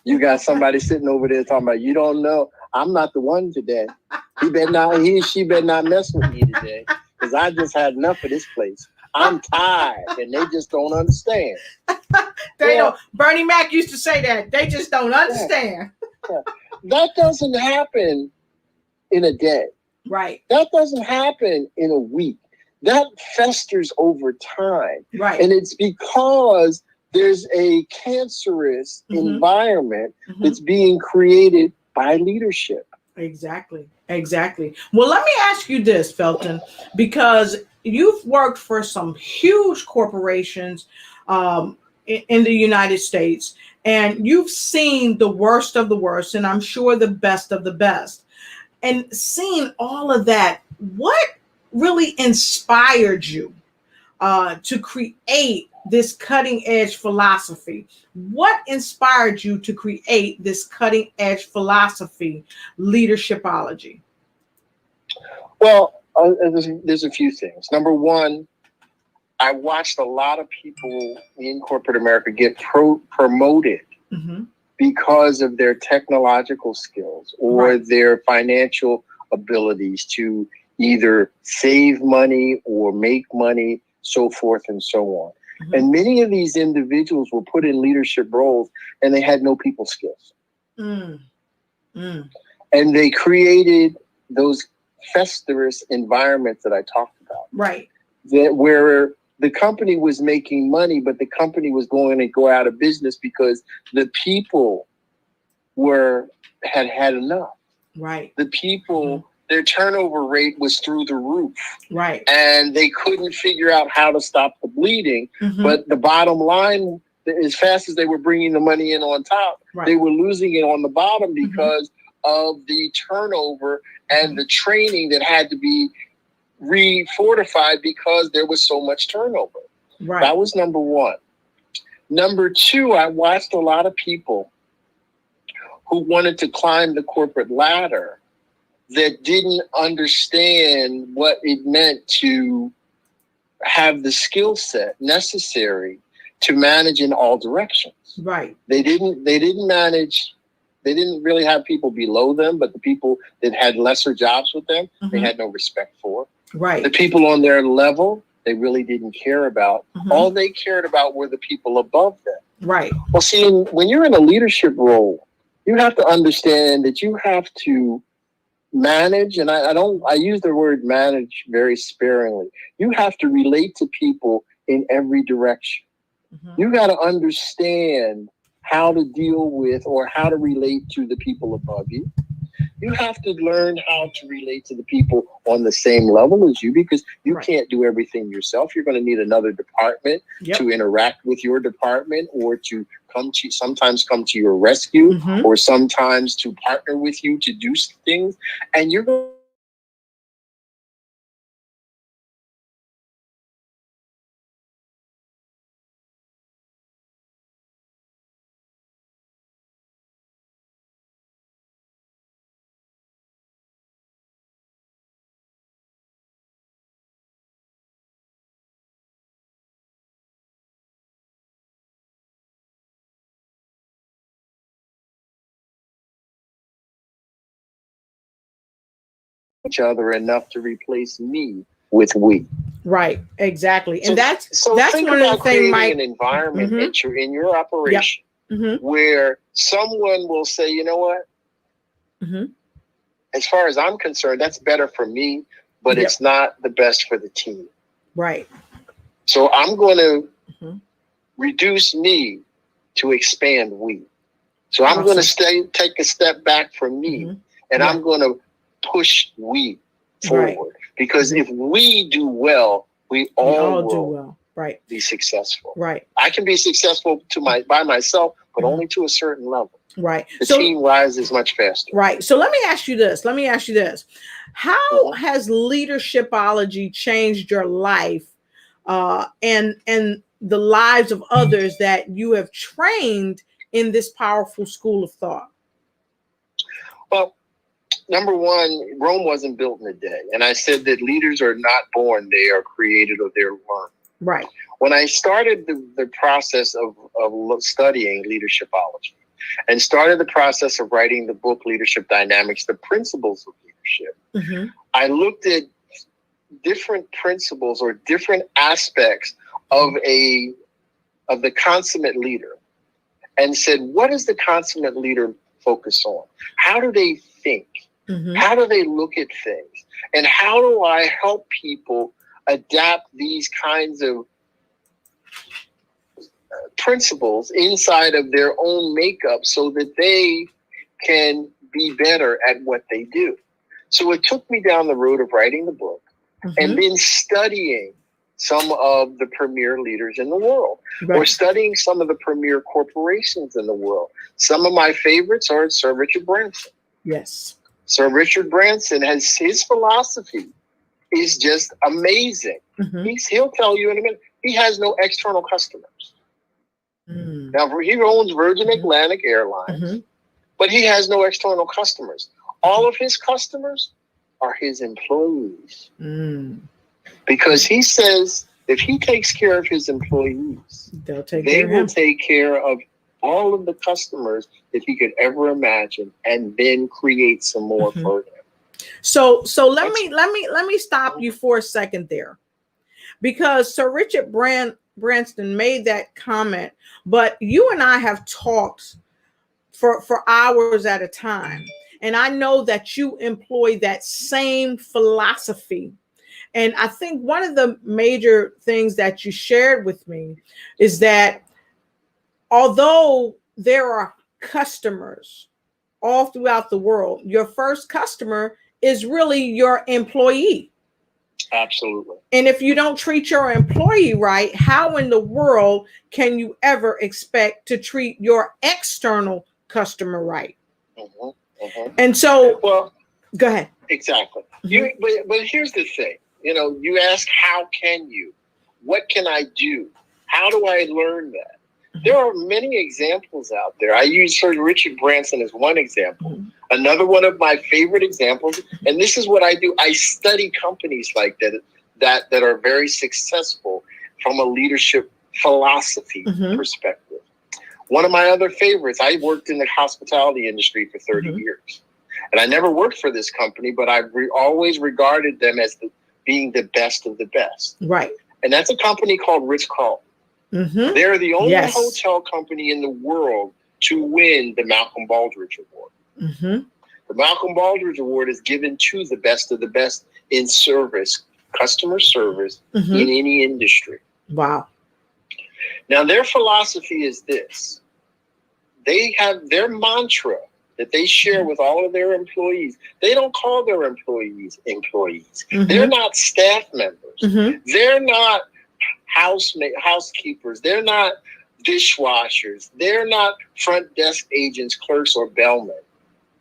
You got somebody sitting over there talking about, you don't know, I'm not the one today. She better not mess with me today, because I just had enough of this place. I'm tired, and they just don't understand. They don't. Bernie Mac used to say that. They just don't understand. That doesn't happen in a day. That doesn't happen in a week. That festers over time. And it's because there's a cancerous environment that's being created by leadership. Exactly. Well, let me ask you this, Felton, because you've worked for some huge corporations in the United States, and you've seen the worst of the worst, and I'm sure the best of the best. And seeing all of that, what really inspired you to create this cutting edge philosophy? What inspired you to create this cutting edge philosophy, Leadershipology? Well, there's a few things. Number one, I watched a lot of people in corporate America get promoted because of their technological skills or their financial abilities to either save money or make money, so forth and so on. And many of these individuals were put in leadership roles and they had no people skills. And they created those festerous environments that I talked about. Right. That where the company was making money, but the company was going to go out of business because the people had enough. Right. The people, their turnover rate was through the roof. Right. And they couldn't figure out how to stop the bleeding. But the bottom line, as fast as they were bringing the money in on top, they were losing it on the bottom because of the turnover and the training that had to be refortified because there was so much turnover. Right. That was number one. Number two, I watched a lot of people who wanted to climb the corporate ladder that didn't understand what it meant to have the skill set necessary to manage in all directions. Right. They didn't manage. They didn't really have people below them, but the people that had lesser jobs with them, they had no respect for. Right. The people on their level, they really didn't care about. All they cared about were the people above them. Right. Well, see, when you're in a leadership role, you have to understand that you have to manage, and I use the word manage very sparingly. You have to relate to people in every direction. You got to understand how to deal with or how to relate to the people above you. You have to learn how to relate to the people on the same level as you, because you can't do everything yourself. You're going to need another department to interact with your department, or to sometimes come to your rescue, or sometimes to partner with you to do things. And you're going each other enough to replace me with we. Right. Exactly. And that's think one about of the things, Mike. an environment in your operation where someone will say, you know what? As far as I'm concerned, that's better for me, but it's not the best for the team. Right. So I'm going to reduce me to expand we. So I'm going to take a step back from me, and I'm going to push we forward. Because if we do well, we all will do well. Right. be successful. Right. I can be successful by myself, but only to a certain level. Right. The team rises much faster. Right. So let me ask you this. How has leadershipology changed your life and the lives of others that you have trained in this powerful school of thought? Well, number one, Rome wasn't built in a day. And I said that leaders are not born, they are created or they're learned. Right. When I started the process of studying leadershipology and started the process of writing the book, Leadership Dynamics, the Principles of Leadership, I looked at different principles or different aspects of the consummate leader and said, what does the consummate leader focus on? How do they think? How do they look at things? And how do I help people adapt these kinds of principles inside of their own makeup so that they can be better at what they do? So it took me down the road of writing the book and then studying some of the premier leaders in the world, or studying some of the premier corporations in the world. Some of my favorites are Sir Richard Branson. Yes. Sir Richard Branson has his philosophy is just amazing. He'll tell you in a minute, he has no external customers. Now, he owns Virgin Atlantic Airlines, but he has no external customers. All of his customers are his employees. Because he says If he takes care of his employees, They'll take they care of him. will take care of all of the customers that he could ever imagine, and then create some more for them. So let me stop you for a second there, because Sir Richard Branson made that comment, but you and I have talked for hours at a time, and I know that you employ that same philosophy. And I think one of the major things that you shared with me is that although there are customers all throughout the world, your first customer is really your employee. Absolutely. And if you don't treat your employee right, how in the world can you ever expect to treat your external customer right? And so, well, go ahead. Exactly. But here's the thing. You ask, how can you? What can I do? How do I learn that? There are many examples out there. I use Sir Richard Branson as one example. Another one of my favorite examples, and this is what I do. I study companies like that are very successful from a leadership philosophy perspective. One of my other favorites, I worked in the hospitality industry for 30 years. And I never worked for this company, but I've always regarded them as being the best of the best. Right. And that's a company called Ritz-Carlton. They're the only hotel company in the world to win the Malcolm Baldrige Award. The Malcolm Baldrige Award is given to the best of the best in service, customer service, in any industry. Wow. Now, their philosophy is this. They have their mantra that they share with all of their employees. They don't call their employees employees. They're not staff members. They're not housekeepers. They're not dishwashers. They're not front desk agents, clerks, or bellmen.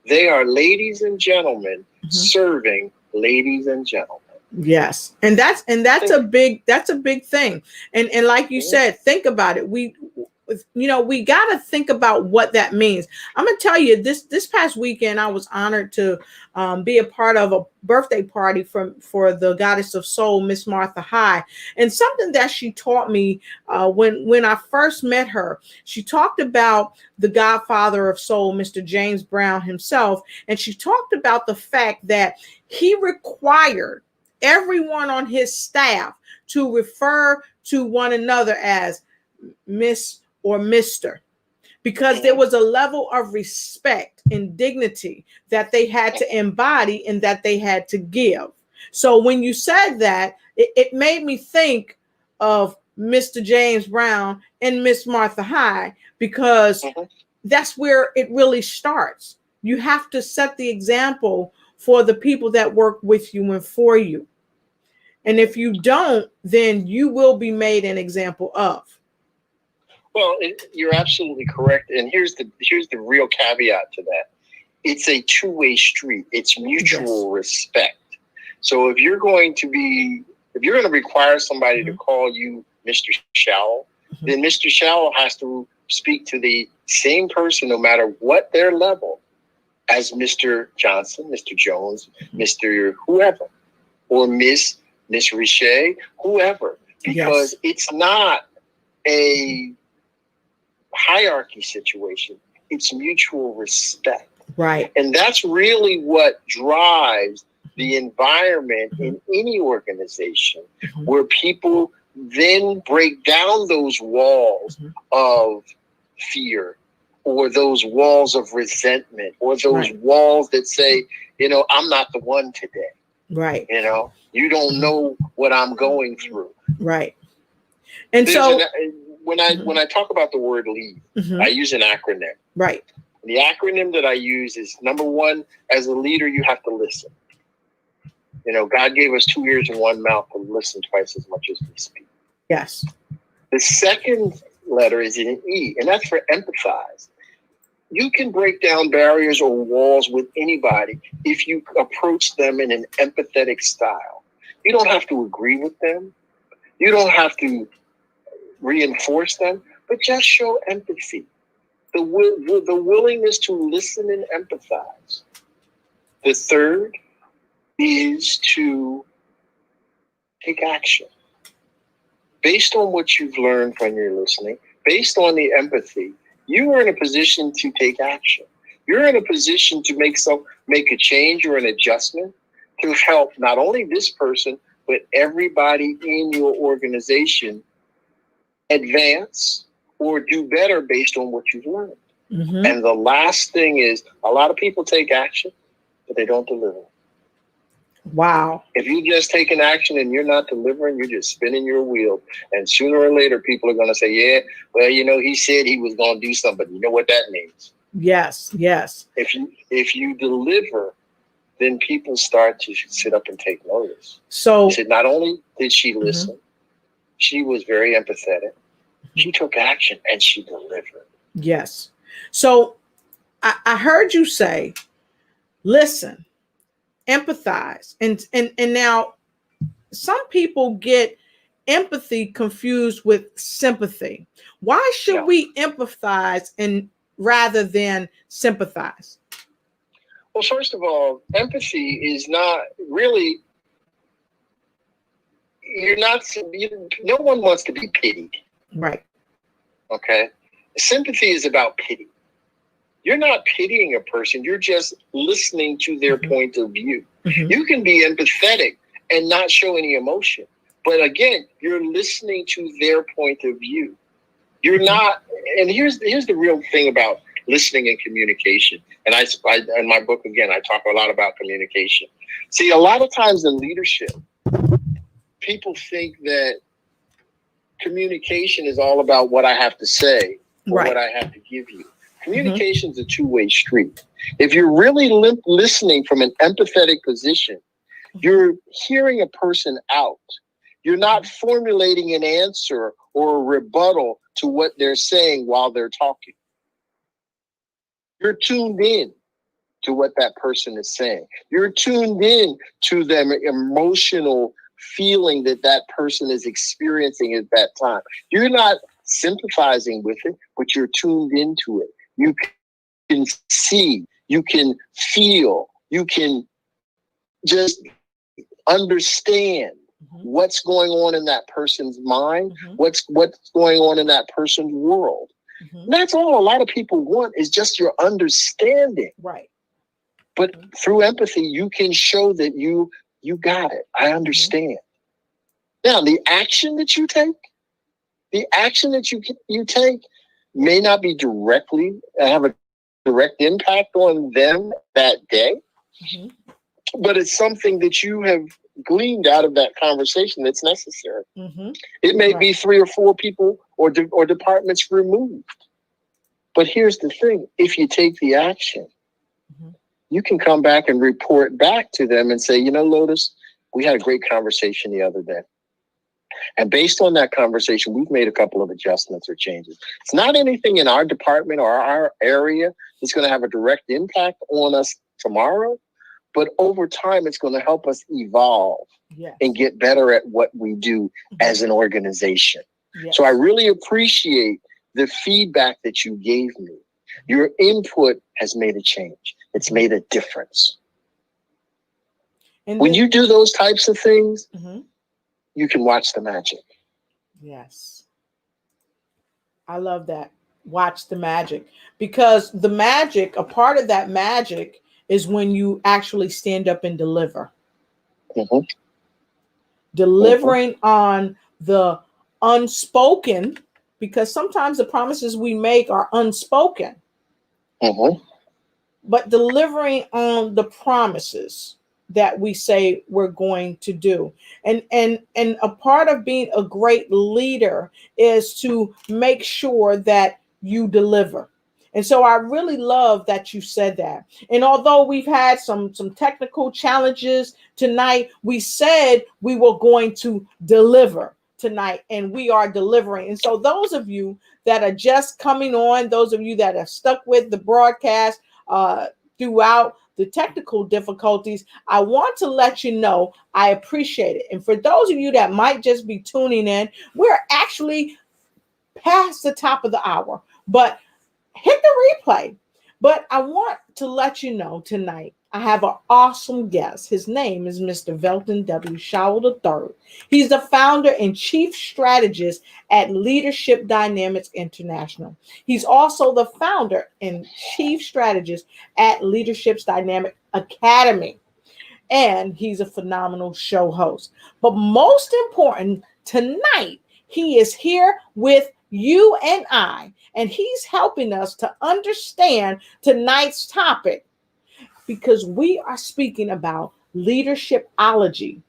They are ladies and gentlemen serving ladies and gentlemen. Yes. And that's a big thing. And like you said, think about it. We got to think about what that means. I'm going to tell you, this past weekend, I was honored to be a part of a birthday party for the goddess of soul, Miss Martha High. And something that she taught me when I first met her, she talked about the godfather of soul, Mr. James Brown himself. And she talked about the fact that he required everyone on his staff to refer to one another as Miss or Mr., because there was a level of respect and dignity that they had to embody and that they had to give. So when you said that, it made me think of Mr. James Brown and Miss Martha High, because that's where it really starts. You have to set the example for the people that work with you and for you. And if you don't, then you will be made an example of. Well, you're absolutely correct. And here's the real caveat to that. It's a two-way street. It's mutual respect. So if you're going to require somebody to call you Mr. Showell, then Mr. Showell has to speak to the same person, no matter what their level, as Mr. Johnson, Mr. Jones, Mr. whoever, or Miss Richey, whoever, because it's not a hierarchy situation. It's mutual respect. Right. And that's really what drives the environment in any organization, where people then break down those walls of fear, or those walls of resentment, or those walls that say, I'm not the one today. Right. You don't know what I'm going through. Right. And so when I talk about the word lead, I use an acronym. Right. The acronym that I use is, number one, as a leader, you have to listen. God gave us 2 ears and 1 mouth to listen twice as much as we speak. Yes. The second letter is an E, and that's for empathize. You can break down barriers or walls with anybody if you approach them in an empathetic style. You don't have to agree with them. You don't have to reinforce them, but just show empathy. The willingness to listen and empathize. The third is to take action. based on what you've learned from your listening, based on the empathy, you are in a position to take action. You're in a position to make a change or an adjustment to help not only this person, but everybody in your organization advance or do better based on what you've learned. Mm-hmm. And the last thing is, a lot of people take action, but they don't deliver. Wow. If you just take an action and you're not delivering, you're just spinning your wheel. And sooner or later, people are going to say, yeah, well, he said he was going to do something. You know what that means? Yes, yes. If you deliver, then people start to sit up and take notice. So he said, not only did she listen, she was very empathetic. She took action and she delivered. Yes. So I heard you say, listen, empathize. And now some people get empathy confused with sympathy. Why should we empathize and rather than sympathize? Well, first of all, empathy is not really, no one wants to be pitied. Right. Okay. Sympathy is about pity. You're not pitying a person. You're just listening to their point of view. Mm-hmm. You can be empathetic and not show any emotion. But again, you're listening to their point of view. You're not, and here's the real thing about listening and communication. And I in my book, again, I talk a lot about communication. See, a lot of times in leadership, people think that communication is all about what I have to say or what I have to give you. Communication is a two-way street. If you're really listening from an empathetic position, you're hearing a person out. You're not formulating an answer or a rebuttal to what they're saying while they're talking. You're tuned in to what that person is saying. You're tuned in to them emotional feeling that person is experiencing at that time. You're not sympathizing with it, but you're tuned into it. You can see, you can feel, you can just understand what's going on in that person's mind, what's going on in that person's world. And that's all a lot of people want, is just your understanding. Right. But through empathy, you can show that you got it. I understand. Now, the action that you take may not be have a direct impact on them that day, but it's something that you have gleaned out of that conversation that's necessary. It may be 3 or 4 people or departments removed. But here's the thing. If you take the action, you can come back and report back to them and say, Lotus, we had a great conversation the other day. And based on that conversation, we've made a couple of adjustments or changes. It's not anything in our department or our area that's going to have a direct impact on us tomorrow, but over time, it's going to help us evolve and get better at what we do as an organization. So I really appreciate the feedback that you gave me. Your input has made a change. It's made a difference. And when you do those types of things, you can watch the magic. Yes. I love that. Watch the magic. Because the magic, a part of that magic is when you actually stand up and deliver. Delivering on the unspoken, because sometimes the promises we make are unspoken. But delivering on the promises that we say we're going to do. And a part of being a great leader is to make sure that you deliver. And so I really love that you said that. And although we've had some technical challenges tonight, we said we were going to deliver tonight, and we are delivering. And so those of you that are just coming on, those of you that are stuck with the broadcast throughout the technical difficulties, I want to let you know I appreciate it. And for those of you that might just be tuning in, we're actually past the top of the hour, but hit the replay. But I want to let you know tonight, I have an awesome guest. His name is Mr. Velton W. Showell III. He's the founder and chief strategist at Leadership Dynamics International. He's also the founder and chief strategist at Leadership's Dynamic Academy. And he's a phenomenal show host. But most important, tonight, he is here with you and I, and he's helping us to understand tonight's topic, because we are speaking about leadershipology.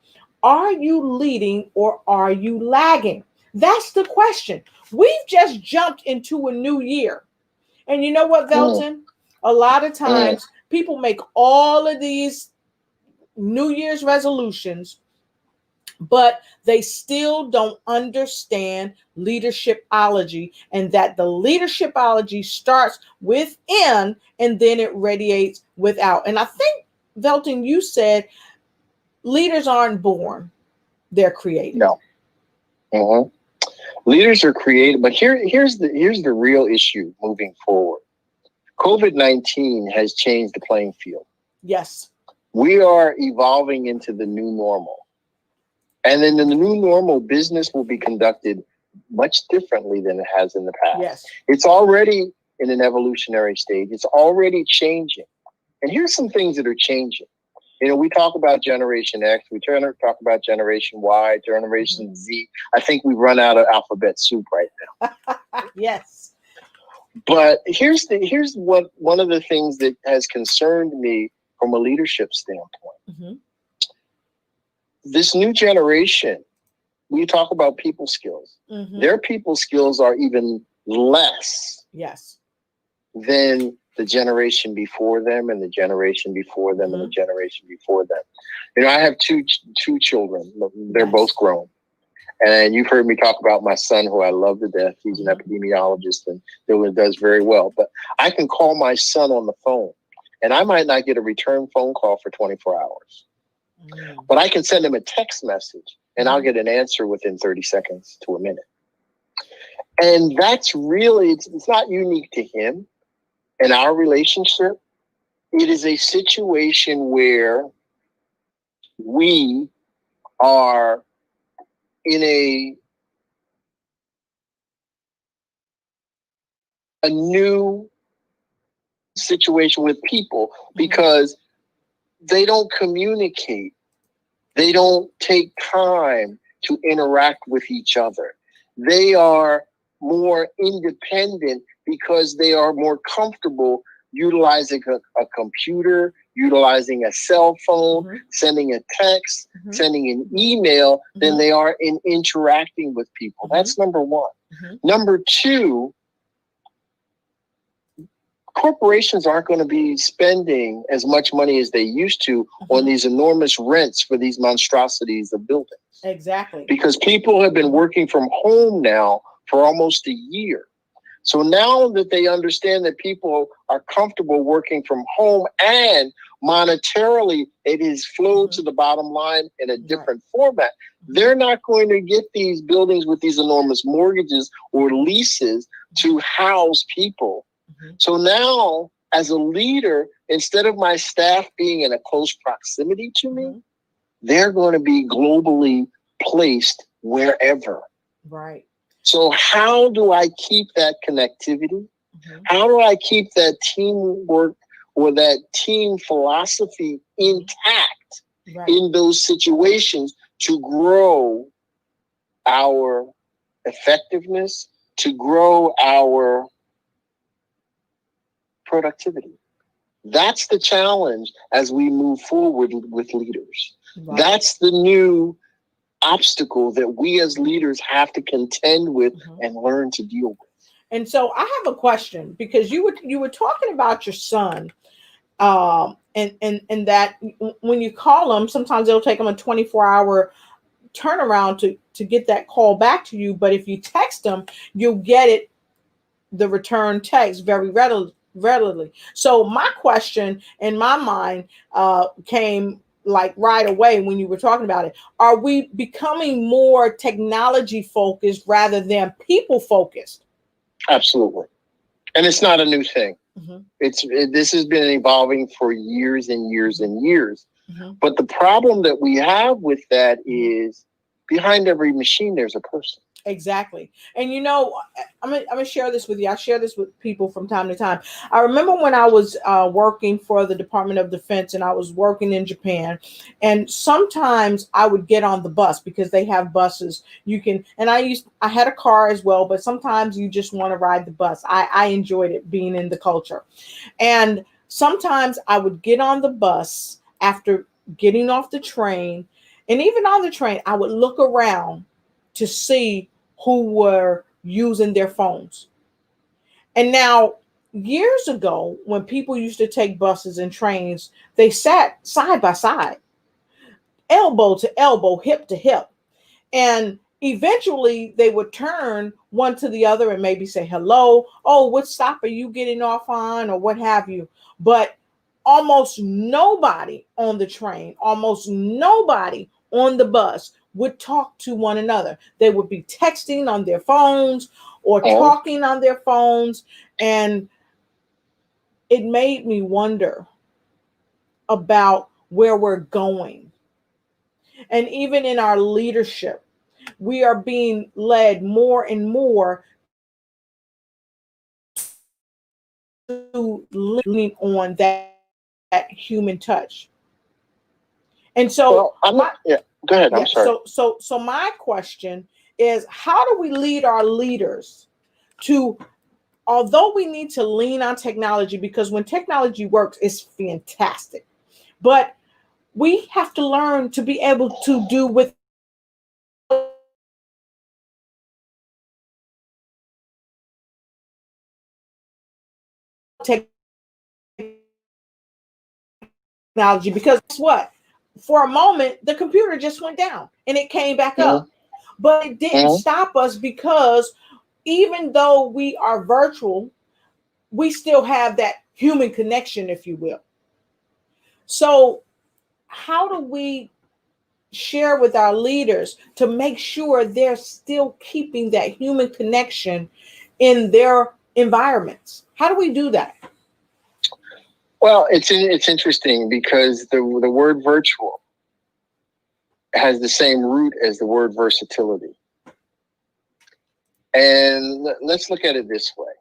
Are you leading or are you lagging? That's the question. We've just jumped into a new year. And you know what, Velton? A lot of times people make all of these New Year's resolutions, but they still don't understand leadershipology, and that the leadershipology starts within and then it radiates without. And I think, Velton, you said leaders aren't born, they're created. No. Leaders are created, but here's the real issue moving forward. COVID-19 has changed the playing field. Yes. We are evolving into the new normal. And in the new normal, business will be conducted much differently than it has in the past. Yes. It's already in an evolutionary stage. It's already changing. And here's some things that are changing. You know, we talk about Generation X, we talk about Generation Y, Generation Z. I think we've run out of alphabet soup right now. Yes. But here's one of the things that has concerned me from a leadership standpoint. This new generation, we talk about people skills. Their people skills are even less than the generation before them and the generation before them and the generation before them. You know, I have two children. They're both grown. And you've heard me talk about my son, who I love to death. He's an epidemiologist and does very well. But I can call my son on the phone, and I might not get a return phone call for 24 hours. But I can send him a text message and I'll get an answer within 30 seconds to a minute. And that's really, it's not unique to him and our relationship. It is a situation where we are in a new situation with people because they don't communicate. They don't take time to interact with each other. They are more independent because they are more comfortable utilizing a computer, utilizing a cell phone, sending a text, sending an email than they are in interacting with people. That's number one. Number two, corporations aren't going to be spending as much money as they used to on these enormous rents for these monstrosities of buildings. Exactly. Because people have been working from home now for almost a year. So now that they understand that people are comfortable working from home and monetarily it is flowed to the bottom line in a different format, they're not going to get these buildings with these enormous mortgages or leases to house people. So now, as a leader, instead of my staff being in a close proximity to me, they're going to be globally placed wherever. Right. So how do I keep that connectivity? How do I keep that teamwork or that team philosophy intact in those situations to grow our effectiveness, to grow our productivity? That's the challenge as we move forward with leaders. That's the new obstacle that we as leaders have to contend with and learn to deal with. And so I have a question, because you were talking about your son, and that when you call them, sometimes it'll take them a 24-hour turnaround to get that call back to you. But if you text them, you'll get the return text very readily. So my question in my mind came like right away when you were talking about it. Are we becoming more technology focused rather than people focused? Absolutely. And it's not a new thing. This has been evolving for years and years and years. Mm-hmm. But the problem that we have with that is behind every machine, there's a person. Exactly. And you know, I'm gonna share this with you. I share this with people from time to time. I remember when I was working for the Department of Defense, and I was working in Japan, and sometimes I would get on the bus because they have buses. You can, and I had a car as well, but sometimes you just want to ride the bus. I enjoyed it, being in the culture. And sometimes I would get on the bus after getting off the train, and even on the train, I would look around to see who were using their phones. And now, years ago, when people used to take buses and trains, they sat side by side, elbow to elbow, hip to hip. And eventually they would turn one to the other and maybe say, hello, oh, what stop are you getting off on, or what have you. But almost nobody on the train, almost nobody on the bus would talk to one another. They would be texting on their phones or talking on their phones. And it made me wonder about where we're going. And even in our leadership, we are being led more and more to leaning on that human touch. And so, Go ahead. I'm sorry. So my question is, how do we lead our leaders to, although we need to lean on technology, because when technology works, it's fantastic, but we have to learn to be able to do with technology, because guess what? For a moment, the computer just went down and it came back up, but it didn't stop us, because even though we are virtual, we still have that human connection, if you will. So how do we share with our leaders to make sure they're still keeping that human connection in their environments? How do we do that? Well, it's interesting because the word virtual has the same root as the word versatility. And let's look at it this way.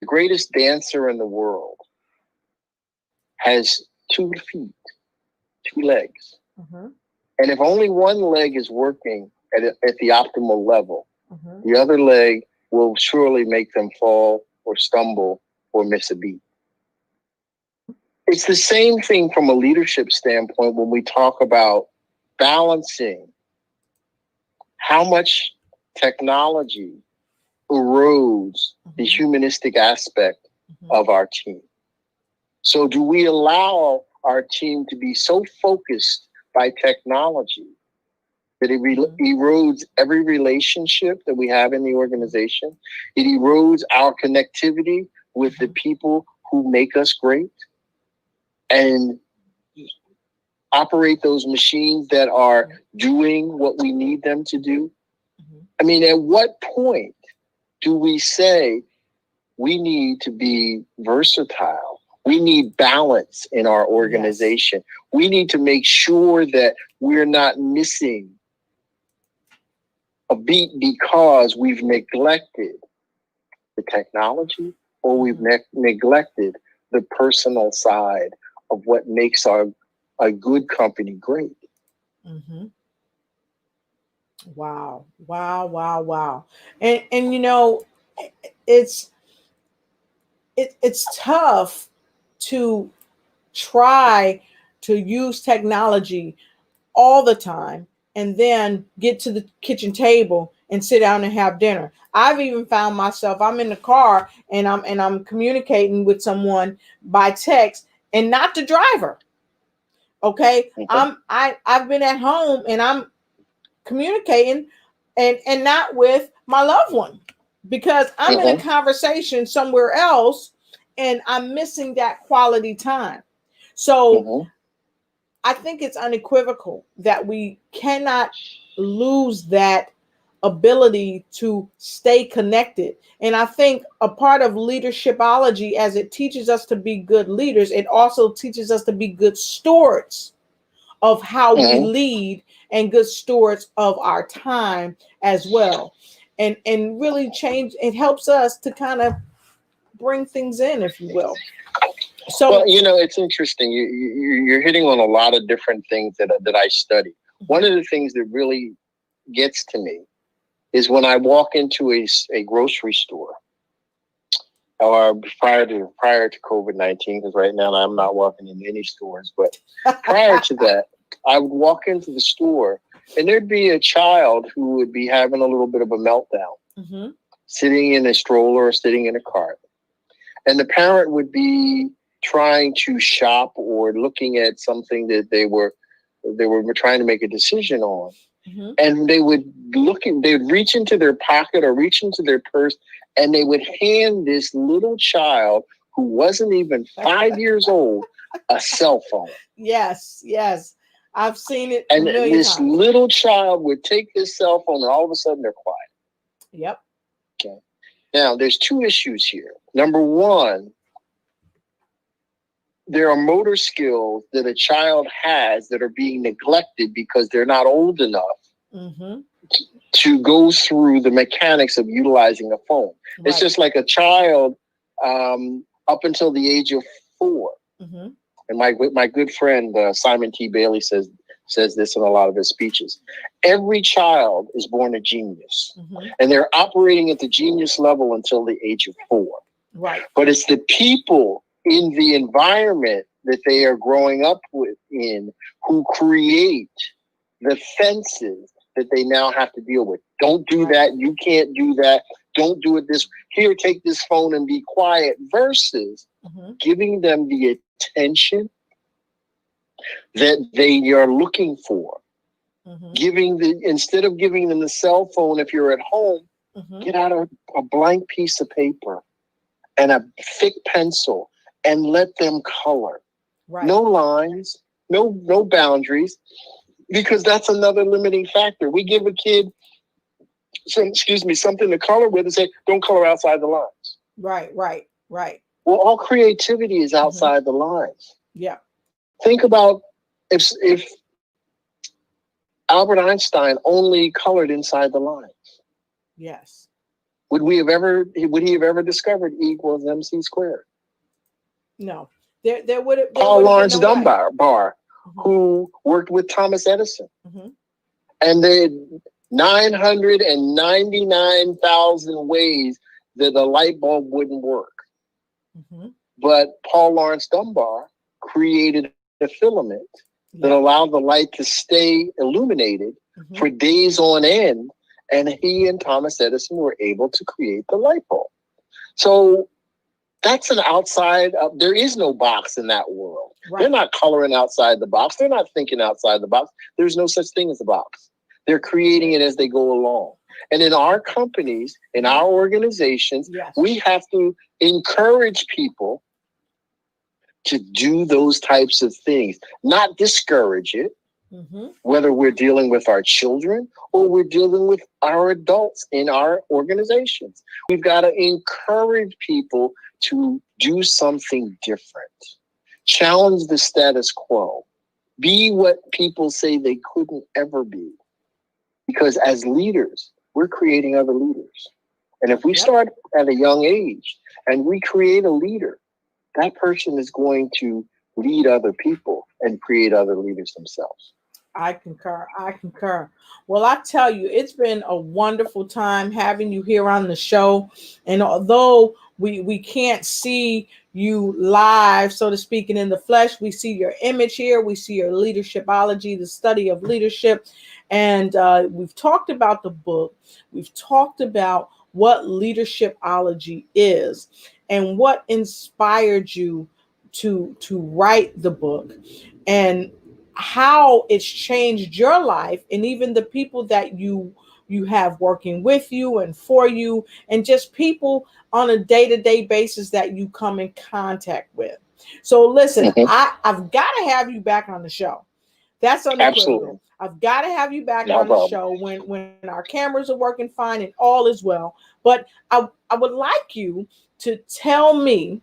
The greatest dancer in the world has 2 feet, 2 legs. And if only one leg is working at the optimal level, the other leg will surely make them fall or stumble or miss a beat. It's the same thing from a leadership standpoint when we talk about balancing how much technology erodes the humanistic aspect of our team. So do we allow our team to be so focused by technology that it erodes every relationship that we have in the organization? It erodes our connectivity with the people who make us great, and operate those machines that are doing what we need them to do? I mean, at what point do we say we need to be versatile? We need balance in our organization. Yes. We need to make sure that we're not missing a beat because we've neglected the technology, or we've neglected the personal side of what makes a good company great. Wow. And you know, it's tough to try to use technology all the time and then get to the kitchen table and sit down and have dinner. I've even found myself, I'm in the car and I'm communicating with someone by text and not the driver. Okay. I've been at home and I'm communicating and not with my loved one, because I'm in a conversation somewhere else and I'm missing that quality time. So I think it's unequivocal that we cannot lose that ability to stay connected. And I think a part of leadershipology, as it teaches us to be good leaders, it also teaches us to be good stewards of how we lead and good stewards of our time as well. And really change, it helps us to kind of bring things in, if you will. So, well, it's interesting. You're hitting on a lot of different things that I study. One of the things that really gets to me is when I walk into a grocery store, or prior to COVID-19, because right now I'm not walking in any stores, but prior to that, I would walk into the store and there'd be a child who would be having a little bit of a meltdown, sitting in a stroller or sitting in a cart. And the parent would be trying to shop or looking at something that they were trying to make a decision on. And they would they'd reach into their pocket or reach into their purse, and they would hand this little child who wasn't even 5 years old a cell phone. Yes. I've seen it. And this little child would take this cell phone, and all of a sudden they're quiet. Yep. Okay. Now, there's two issues here. Number one, there are motor skills that a child has that are being neglected because they're not old enough to go through the mechanics of utilizing a phone. Right. It's just like a child up until the age of 4. And my good friend Simon T. Bailey says this in a lot of his speeches. Every child is born a genius, and they're operating at the genius level until the age of 4. Right. But it's the people in the environment that they are growing up in who create the fences that they now have to deal with. Don't do that. You can't do that. Don't do it this. Here, take this phone and be quiet. Versus giving them the attention that they are looking for. Instead of giving them the cell phone, if you're at home, get out a blank piece of paper and a thick pencil and let them color. Right. No lines, no boundaries, because that's another limiting factor. We give a kid something to color with and say, don't color outside the lines. Right. Well, all creativity is outside the lines. Yeah. Think about if Albert Einstein only colored inside the lines. Yes. Would he have ever discovered E equals MC squared? No. There would have Paul Laurence Dunbar, who worked with Thomas Edison. And they 999,000 ways that the light bulb wouldn't work. But Paul Laurence Dunbar created a filament that allowed the light to stay illuminated for days on end. And he and Thomas Edison were able to create the light bulb. So that's an outside, there is no box in that world. Right. They're not coloring outside the box. They're not thinking outside the box. There's no such thing as a box. They're creating it as they go along. And in our companies, in our organizations, we have to encourage people to do those types of things, not discourage it, whether we're dealing with our children or we're dealing with our adults in our organizations. We've got to encourage people to do something different, challenge the status quo, be what people say they couldn't ever be. Because as leaders, we're creating other leaders. And if we start at a young age and we create a leader, that person is going to lead other people and create other leaders themselves. I concur. Well, I tell you, it's been a wonderful time having you here on the show. And although we can't see you live, so to speak, and in the flesh, we see your image here. We see your leadershipology, the study of leadership. And we've talked about the book. We've talked about what leadershipology is and what inspired you to write the book and how it's changed your life and even the people that you have working with you and for you and just people on a day-to-day basis that you come in contact with. So listen, I've got to have you back on the show That's unequivocal. Absolutely. I've got to have you back No on the problem. show when our cameras are working fine and all is well. But I would like you to tell me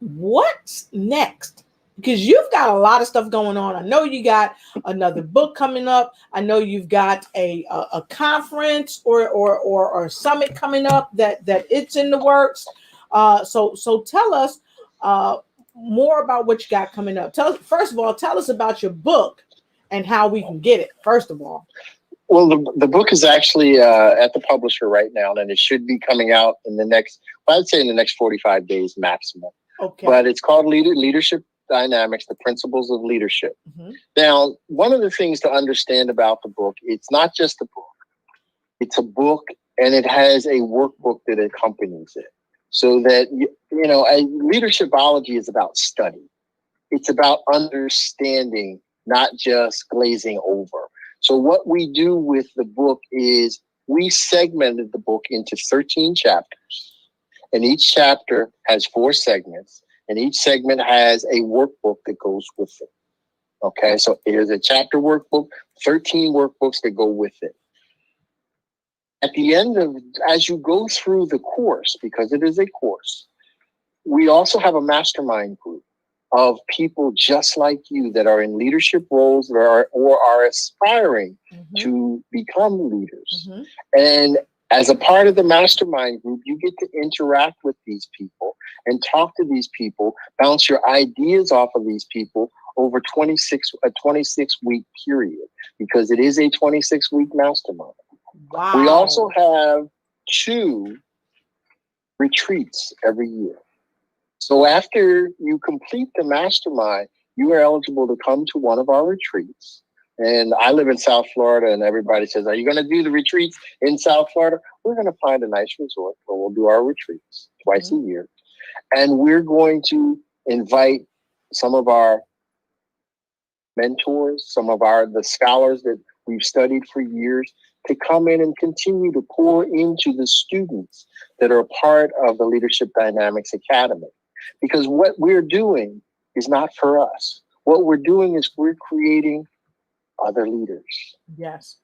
what's next, because you've got a lot of stuff going on. I know you got another book coming up. I know you've got a conference or summit coming up that it's in the works. So tell us more about what you got coming up. First of all, tell us about your book and how we can get it. First of all. Well, the book is actually at the publisher right now, and it should be coming out in the next, I'd say in the next 45 days maximum. Okay. But it's called Leadership Dynamics, the Principles of Leadership. Mm-hmm. Now, one of the things to understand about the book, it's not just a book. It's a book, and it has a workbook that accompanies it. So that, leadershipology is about study. It's about understanding, not just glazing over. So what we do with the book is we segmented the book into 13 chapters. And each chapter has 4 segments. And each segment has a workbook that goes with it. Okay, so here's a chapter workbook, 13 workbooks that go with it. At the end of, as you go through the course, because it is a course, we also have a mastermind group of people just like you that are in leadership roles or are aspiring to become leaders. Mm-hmm. And as a part of the mastermind group, you get to interact with these people and talk to these people, bounce your ideas off of these people over a 26-week period, because it is a 26-week mastermind. Wow. We also have 2 retreats every year. So after you complete the mastermind, you are eligible to come to one of our retreats. And I live in South Florida, and everybody says, are you going to do the retreats in South Florida? We're going to find a nice resort where we'll do our retreats twice a year. And we're going to invite some of our mentors, some of the scholars that we've studied for years, to come in and continue to pour into the students that are a part of the Leadership Dynamics Academy. Because what we're doing is not for us. What we're doing is we're creating other leaders. Yes.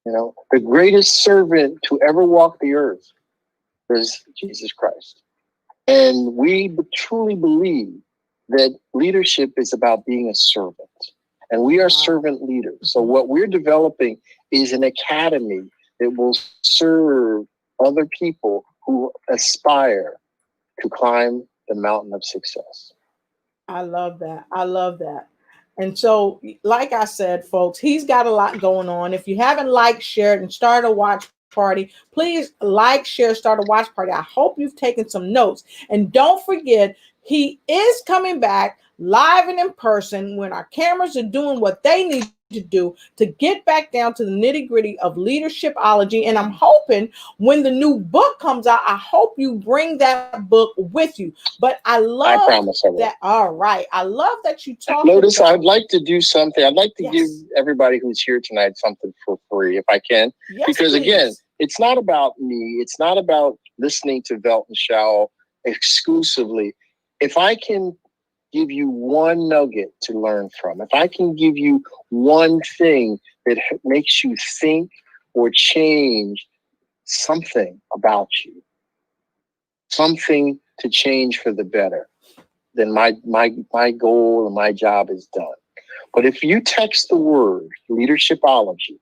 The greatest servant to ever walk the earth is Jesus Christ. And we truly believe that leadership is about being a servant. And we are servant leaders. So what we're developing is an academy that will serve other people who aspire to climb the mountain of success. I love that. I love that. And so, like I said, folks, he's got a lot going on. If you haven't liked, shared, and started a watch party, please like, share, start a watch party. I hope you've taken some notes. And don't forget, he is coming back live and in person when our cameras are doing what they need to do to get back down to the nitty-gritty of leadershipology. And I'm hoping when the new book comes out, I hope you bring that book with you. But I promise I will. that. All right. I love that you talk. Notice, I'd like to do something. I'd like to Yes. give everybody who's here tonight something for free, if I can. Yes, because please. Again, it's not about me. It's not about listening to Velton Shao exclusively. If I can give you one nugget to learn from, if I can give you one thing that makes you think or change something about you, something to change for the better, then my goal and my job is done. But if you text the word leadershipology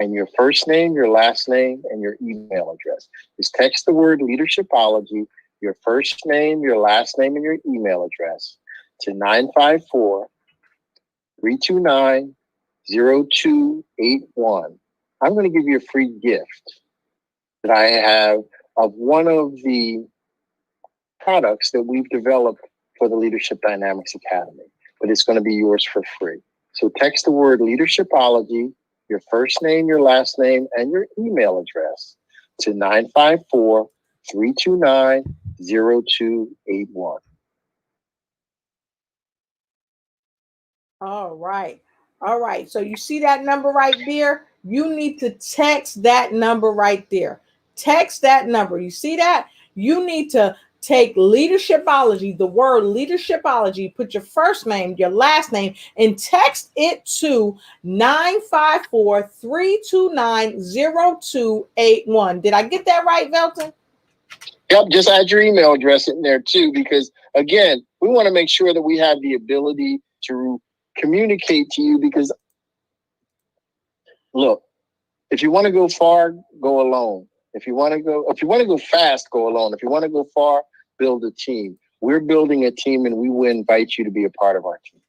and your first name, your last name, and your email address, just text the word leadershipology, your first name, your last name, and your email address to 954-329-0281. I'm going to give you a free gift that I have of one of the products that we've developed for the Leadership Dynamics Academy, but it's going to be yours for free. So text the word leadershipology, your first name, your last name, and your email address to 954-329-0281. All right. All right. So you see that number right there? You need to text that number right there. Text that number. You see that? You need to take Leadershipology, the word Leadershipology, put your first name, your last name, and text it to 954-329-0281. Did I get that right, Velton? Yep, just add your email address in there too, because again, we want to make sure that we have the ability to communicate to you, because look, if you want to go far, go alone. If you want to go fast, go alone. If you want to go far, build a team. We're building a team, and we will invite you to be a part of our team.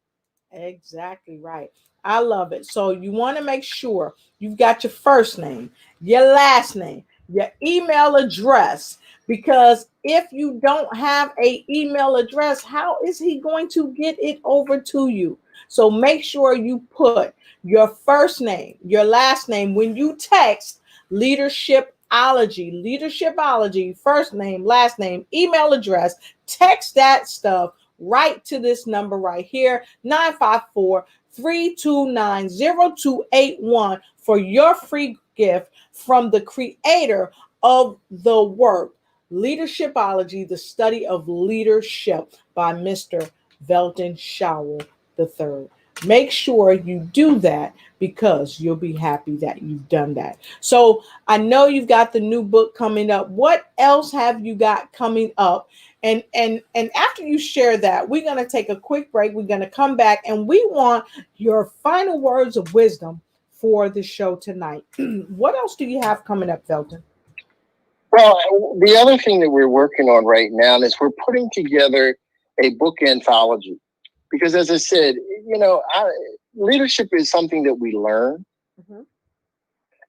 Exactly right. I love it. So you want to make sure you've got your first name, your last name, your email address, because if you don't have an email address, how is he going to get it over to you? So make sure you put your first name, your last name when you text Leadershipology, first name, last name, email address, text that stuff right to this number right here, 954-329-0281, for your free gift from the creator of the work, Leadershipology, the study of leadership, by Mr. Velton Showell III. Make sure you do that, because you'll be happy that you've done that. So I know you've got the new book coming up. What else have you got coming up? And after you share that, we're going to take a quick break. We're going to come back, and we want your final words of wisdom for the show tonight. What else do you have coming up, Velton? Well, the other thing that we're working on right now is we're putting together a book anthology, because as I said, leadership is something that we learn. Mm-hmm.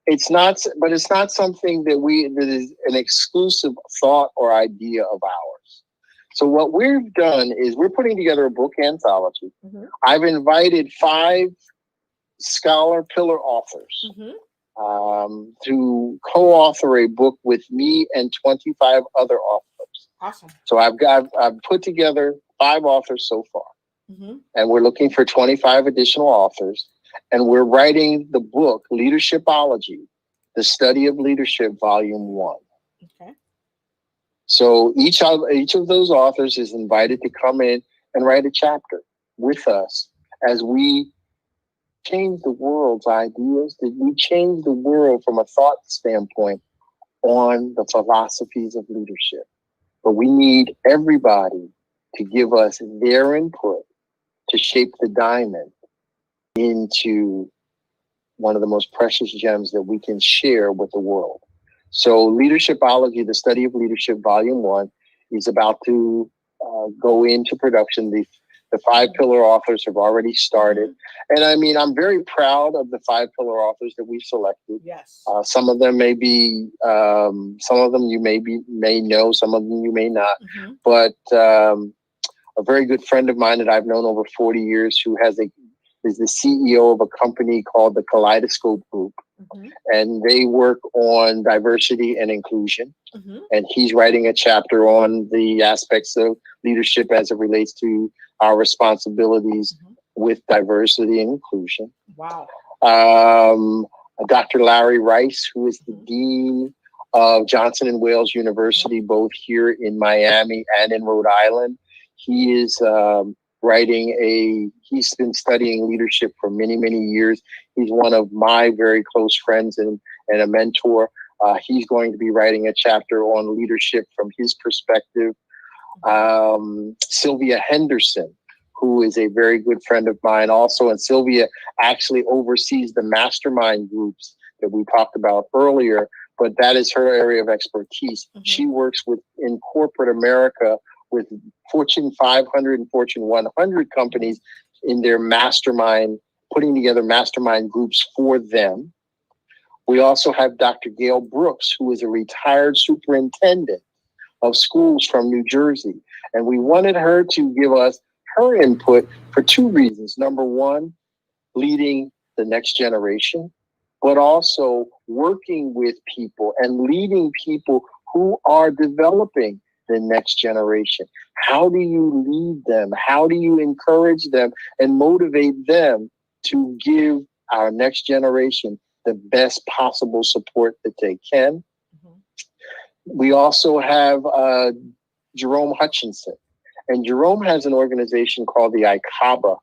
It's not something that is an exclusive thought or idea of ours. So what we've done is we're putting together a book anthology. Mm-hmm. I've invited 5 scholar pillar authors to co-author a book with me and 25 other authors. Awesome. So I've put together 5 authors so far. Mm-hmm. And we're looking for 25 additional authors. And we're writing the book, Leadershipology, the study of leadership, Volume 1. Okay. So each of those authors is invited to come in and write a chapter with us as we change the world's ideas, that we change the world from a thought standpoint on the philosophies of leadership. But we need everybody to give us their input to shape the diamond into one of the most precious gems that we can share with the world. So Leadershipology, the study of leadership, Volume 1, is about to go into production. The 5 pillar authors have already started. And I mean, I'm very proud of the 5 pillar authors that we've selected. Yes. Some of them may be, some of them you may know, some of them you may not. Mm-hmm. But a very good friend of mine that I've known over 40 years, who is the CEO of a company called the Kaleidoscope Group. Mm-hmm. And they work on diversity and inclusion. Mm-hmm. And he's writing a chapter on the aspects of leadership as it relates to our responsibilities with diversity and inclusion. Wow. Dr. Larry Rice, who is the dean of Johnson & Wales University, both here in Miami and in Rhode Island. He is he's been studying leadership for many, many years. He's one of my very close friends and a mentor. He's going to be writing a chapter on leadership from his perspective. Sylvia Henderson, who is a very good friend of mine also. And Sylvia actually oversees the mastermind groups that we talked about earlier, but that is her area of expertise. Mm-hmm. She works in corporate America with Fortune 500 and Fortune 100 companies in their mastermind, putting together mastermind groups for them. We also have Dr. Gail Brooks, who is a retired superintendent of schools from New Jersey. And we wanted her to give us her input for 2 reasons. Number one, leading the next generation, but also working with people and leading people who are developing the next generation. How do you lead them? How do you encourage them and motivate them to give our next generation the best possible support that they can? Mm-hmm. We also have Jerome Hutchinson. And Jerome has an organization called the ICABA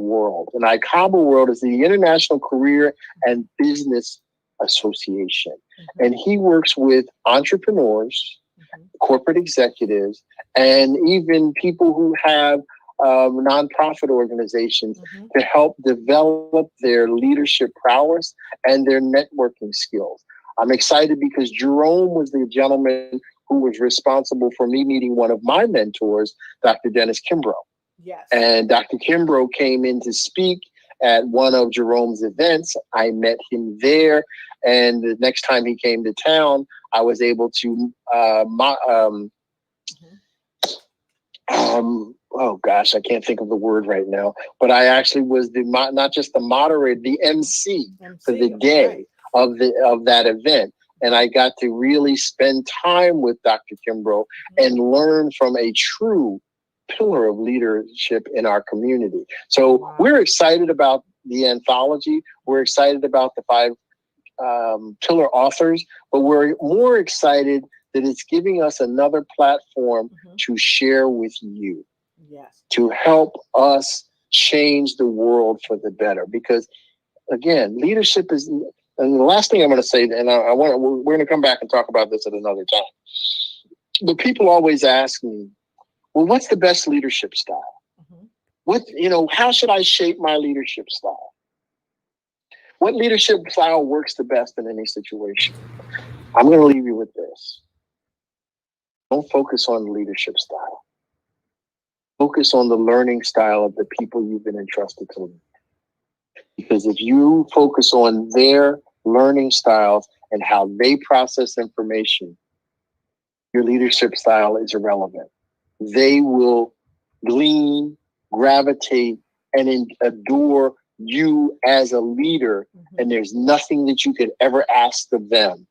World. And ICABA World is the International Career and Business Association. Mm-hmm. And he works with entrepreneurs, mm-hmm. corporate executives, and even people who have nonprofit organizations mm-hmm. to help develop their leadership prowess and their networking skills. I'm excited because Jerome was the gentleman who was responsible for me meeting one of my mentors, Dr. Dennis Kimbrough. Yes. And Dr. Kimbrough came in to speak at one of Jerome's events. I met him there. And the next time he came to town, I was able to, oh gosh, I can't think of the word right now, but I actually was not just the moderator, the MC for the day of that event. And I got to really spend time with Dr. Kimbrough and learn from a true pillar of leadership in our community. So we're excited about the anthology. We're excited about the 5 pillar authors, but we're more excited that it's giving us another platform mm-hmm. to share with you, yes, to help us change the world for the better. Because again, leadership is, and the last thing I'm going to say, and we're going to come back and talk about this at another time. But people always ask me, well, what's the best leadership style? Mm-hmm. How should I shape my leadership style? What leadership style works the best in any situation? I'm going to leave you with this. Don't focus on leadership style. Focus on the learning style of the people you've been entrusted to lead. Because if you focus on their learning styles and how they process information, your leadership style is irrelevant. They will glean, gravitate, and adore you as a leader. Mm-hmm. And there's nothing that you could ever ask of them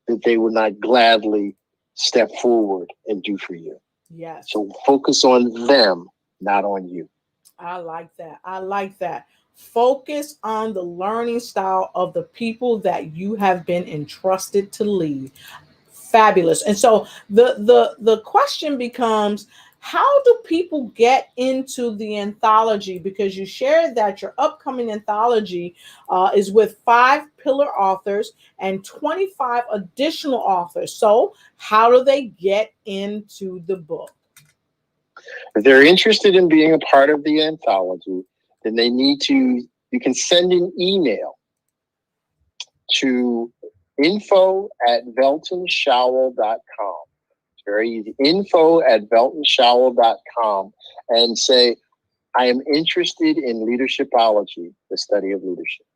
that they would not gladly step forward and do for you. Yes. So focus on them, not on you. I like that. Focus on the learning style of the people that you have been entrusted to lead. Fabulous. And so the question becomes, how do people get into the anthology? Because you shared that your upcoming anthology is with 5 pillar authors and 25 additional authors. So how do they get into the book? If they're interested in being a part of the anthology, then you can send an email to info@veltonshowell.com. It's very easy. info@veltonshowell.com and say, I am interested in leadershipology, the study of leadership.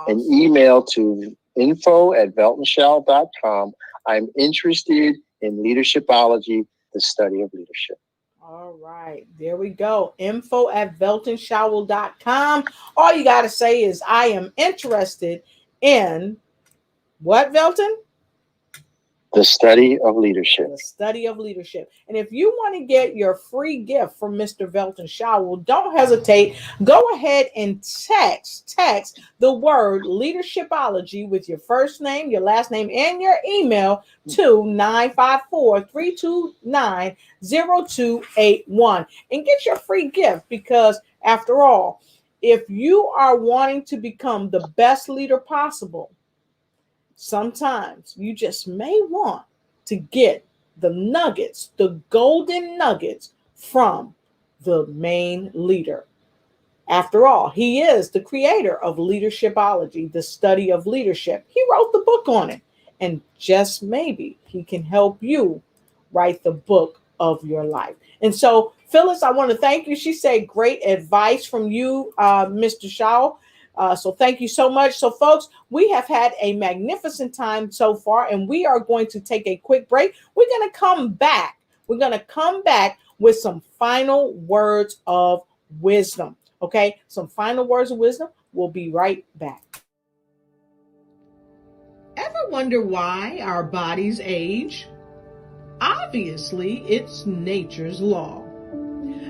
An email to info@veltonshowell.com. I'm interested in leadershipology, the study of leadership. All right, there we go. info@veltonshowell.com. All you got to say is, I am interested in what, Velton? The study of leadership. The study of leadership. And if you want to get your free gift from Mr. Velton Showell, don't hesitate. Go ahead and text the word leadershipology with your first name, your last name, and your email to 954-329-0281 and get your free gift. Because after all, if you are wanting to become the best leader possible, sometimes you just may want to get the nuggets, the golden nuggets from the main leader. After all, he is the creator of Leadershipology, the study of leadership. He wrote the book on it. And just maybe he can help you write the book of your life. And so, Phyllis, I want to thank you. She said great advice from you, Mr. Showell. So thank you so much. So folks, we have had a magnificent time so far, and we are going to take a quick break. We're going to come back. We're going to come back with some final words of wisdom. Okay, some final words of wisdom. We'll be right back. Ever wonder why our bodies age? Obviously, it's nature's law.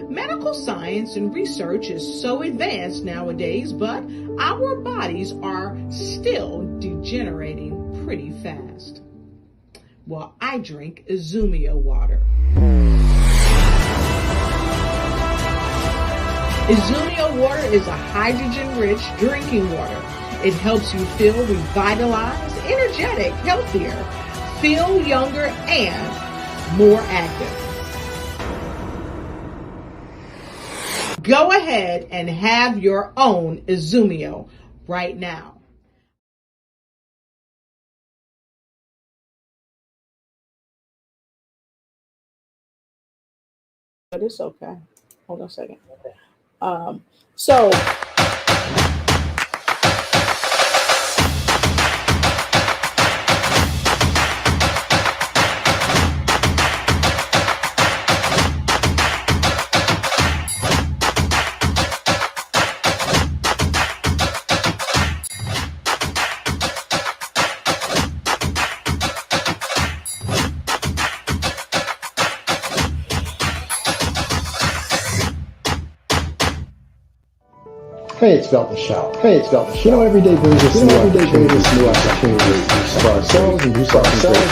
Medical science and research is so advanced nowadays, but our bodies are still degenerating pretty fast. Well, I drink Izumia water. Izumia water is a hydrogen-rich drinking water. It helps you feel revitalized, energetic, healthier, feel younger, and more active. Go ahead and have your own Izumia right now. But it's okay. Hold on a second. So Hey, it's Velton Shaw. You know, every day brings us new opportunities for ourselves and do something great.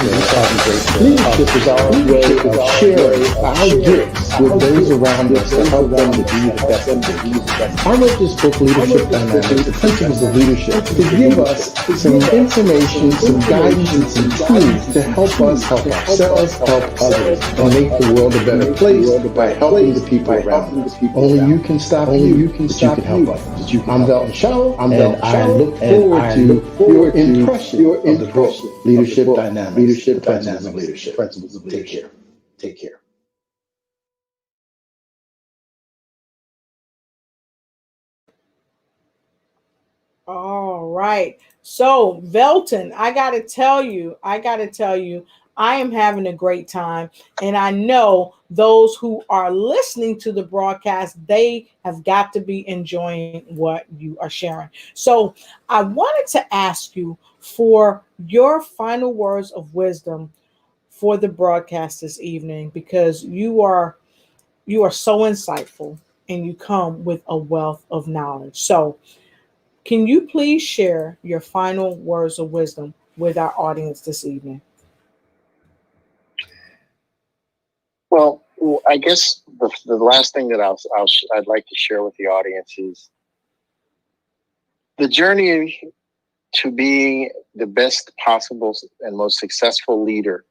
Leadership is our way of sharing our gifts with those around us to help them to be the best of them. I wrote this book, Leadership Dynamics, the Principles of Leadership, to give us some information, some guidance, and some tools to help us help ourselves, help others, and make the world a better place by helping the people around us. Only you can stop you, but you can help others. I'm Velton Shaw, and I look forward to your impression of the book, Leadership Dynamics, the Principles of Leadership. Take care. all right. So, Velton, I got to tell you, I am having a great time. And I know those who are listening to the broadcast, they have got to be enjoying what you are sharing. So, I wanted to ask you for your final words of wisdom for the broadcast this evening, because you are so insightful and you come with a wealth of knowledge. So, can you please share your final words of wisdom with our audience this evening? Well, I guess the last thing that I'd like to share with the audience is the journey to being the best possible and most successful leader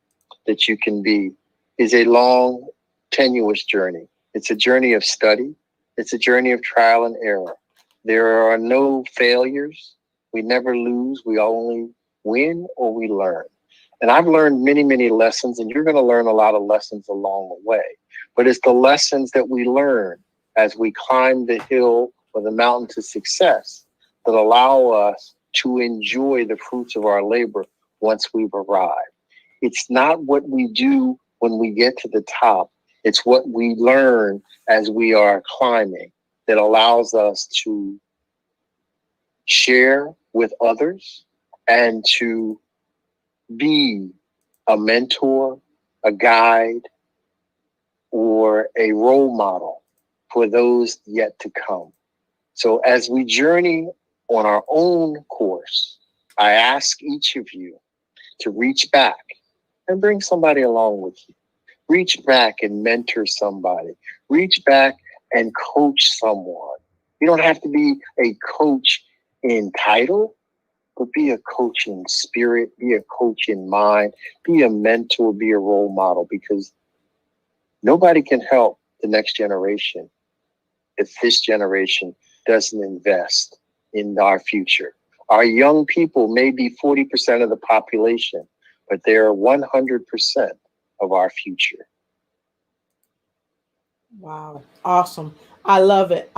that you can be is a long, tenuous journey. It's a journey of study. It's a journey of trial and error. There are no failures. We never lose. We only win or we learn. And I've learned many, many lessons, and you're going to learn a lot of lessons along the way. But it's the lessons that we learn as we climb the hill or the mountain to success that allow us to enjoy the fruits of our labor once we've arrived. It's not what we do when we get to the top. It's what we learn as we are climbing that allows us to share with others and to be a mentor, a guide, or a role model for those yet to come. So as we journey on our own course, I ask each of you to reach back and bring somebody along with you. Reach back and mentor somebody. Reach back and coach someone. You don't have to be a coach in title, but be a coach in spirit, be a coach in mind, be a mentor, be a role model, because nobody can help the next generation if this generation doesn't invest in our future. Our young people may be 40% of the population, but they're 100% of our future. Wow. Awesome. I love it.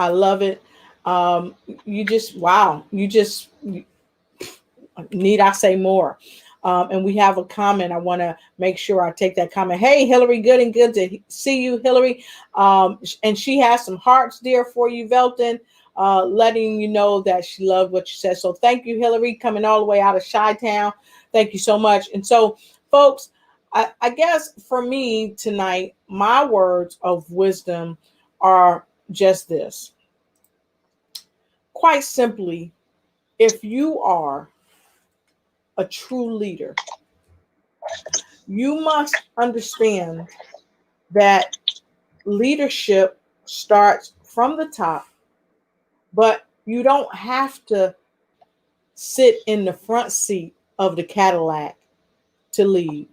Need I say more? And we have a comment. I want to make sure I take that comment. Hey, Hillary, good to see you, Hillary. And she has some hearts there for you, Velton, letting you know that she loved what you said. So thank you, Hillary, coming all the way out of Chi-Town. Thank you so much. And so, folks, I guess for me tonight, my words of wisdom are just this. Quite simply, if you are a true leader, you must understand that leadership starts from the top, but you don't have to sit in the front seat of the Cadillac to lead,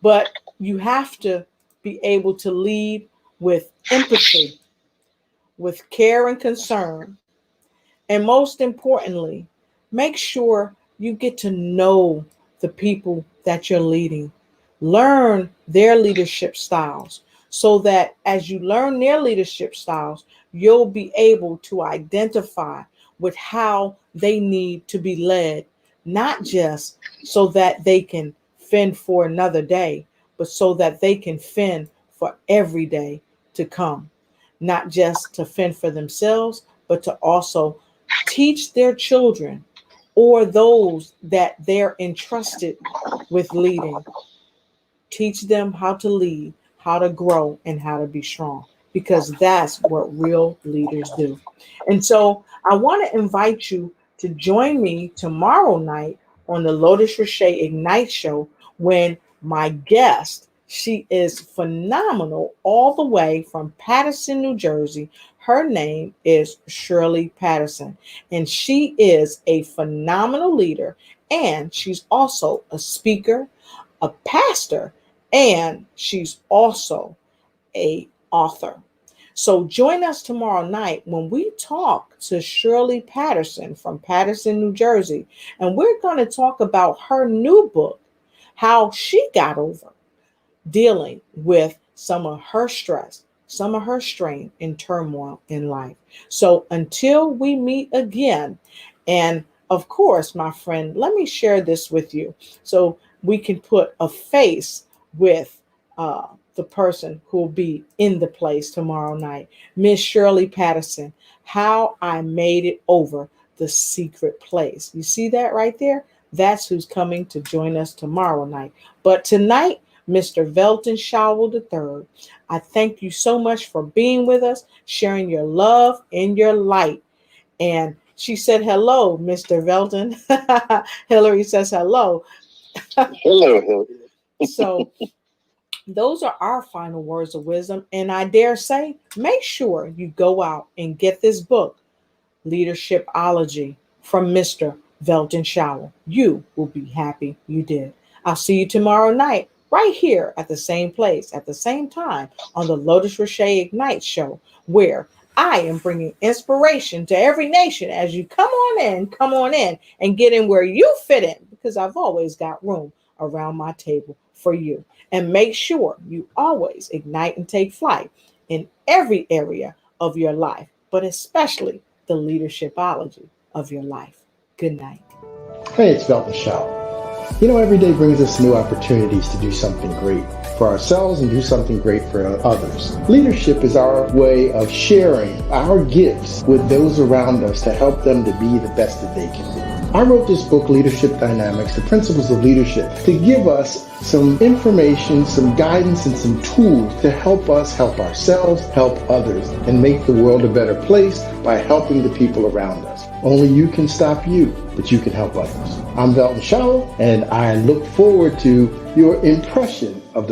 but you have to be able to lead with empathy, with care and concern, and most importantly, make sure you get to know the people that you're leading. Learn their leadership styles so that as you learn their leadership styles, you'll be able to identify with how they need to be led, not just so that they can fend for another day, but so that they can fend for every day to come. Not just to fend for themselves, but to also teach their children or those that they're entrusted with leading. Teach them how to lead, how to grow, and how to be strong, because that's what real leaders do. And so I want to invite you to join me tomorrow night on the Lotus Richey Ignite show when my guest, she is phenomenal, all the way from Paterson, New Jersey. Her name is Shirley Patterson, and she is a phenomenal leader, and she's also a speaker, a pastor, and she's also an author. So join us tomorrow night when we talk to Shirley Patterson from Paterson, New Jersey, and we're going to talk about her new book, how she got over dealing with some of her stress, some of her strain and turmoil in life. So until we meet again, and of course, my friend, let me share this with you so we can put a face with the person who will be in the place tomorrow night. Miss Shirley Patterson, how I made it over the secret place. You see that right there? That's who's coming to join us tomorrow night. But tonight, Mr. Velton Showell III, I thank you so much for being with us, sharing your love and your light. And she said, hello, Mr. Velton. Hillary says hello. Hello, Hillary. So those are our final words of wisdom. And I dare say, make sure you go out and get this book, Leadershipology, from Mr. Velton Showell. You will be happy you did. I'll see you tomorrow night, right here at the same place, at the same time, on the Lotus Richey Ignite show, where I am bringing inspiration to every nation as you come on in and get in where you fit in, because I've always got room around my table for you. And make sure you always ignite and take flight in every area of your life, but especially the leadershipology of your life. Good night. Hey, it's Velton Showell. Every day brings us new opportunities to do something great for ourselves and do something great for others. Leadership is our way of sharing our gifts with those around us to help them to be the best that they can be. I wrote this book, Leadership Dynamics, The Principles of Leadership, to give us some information, some guidance, and some tools to help us help ourselves, help others, and make the world a better place by helping the people around us. Only you can stop you, but you can help others. I'm Velton Showell, and I look forward to your impression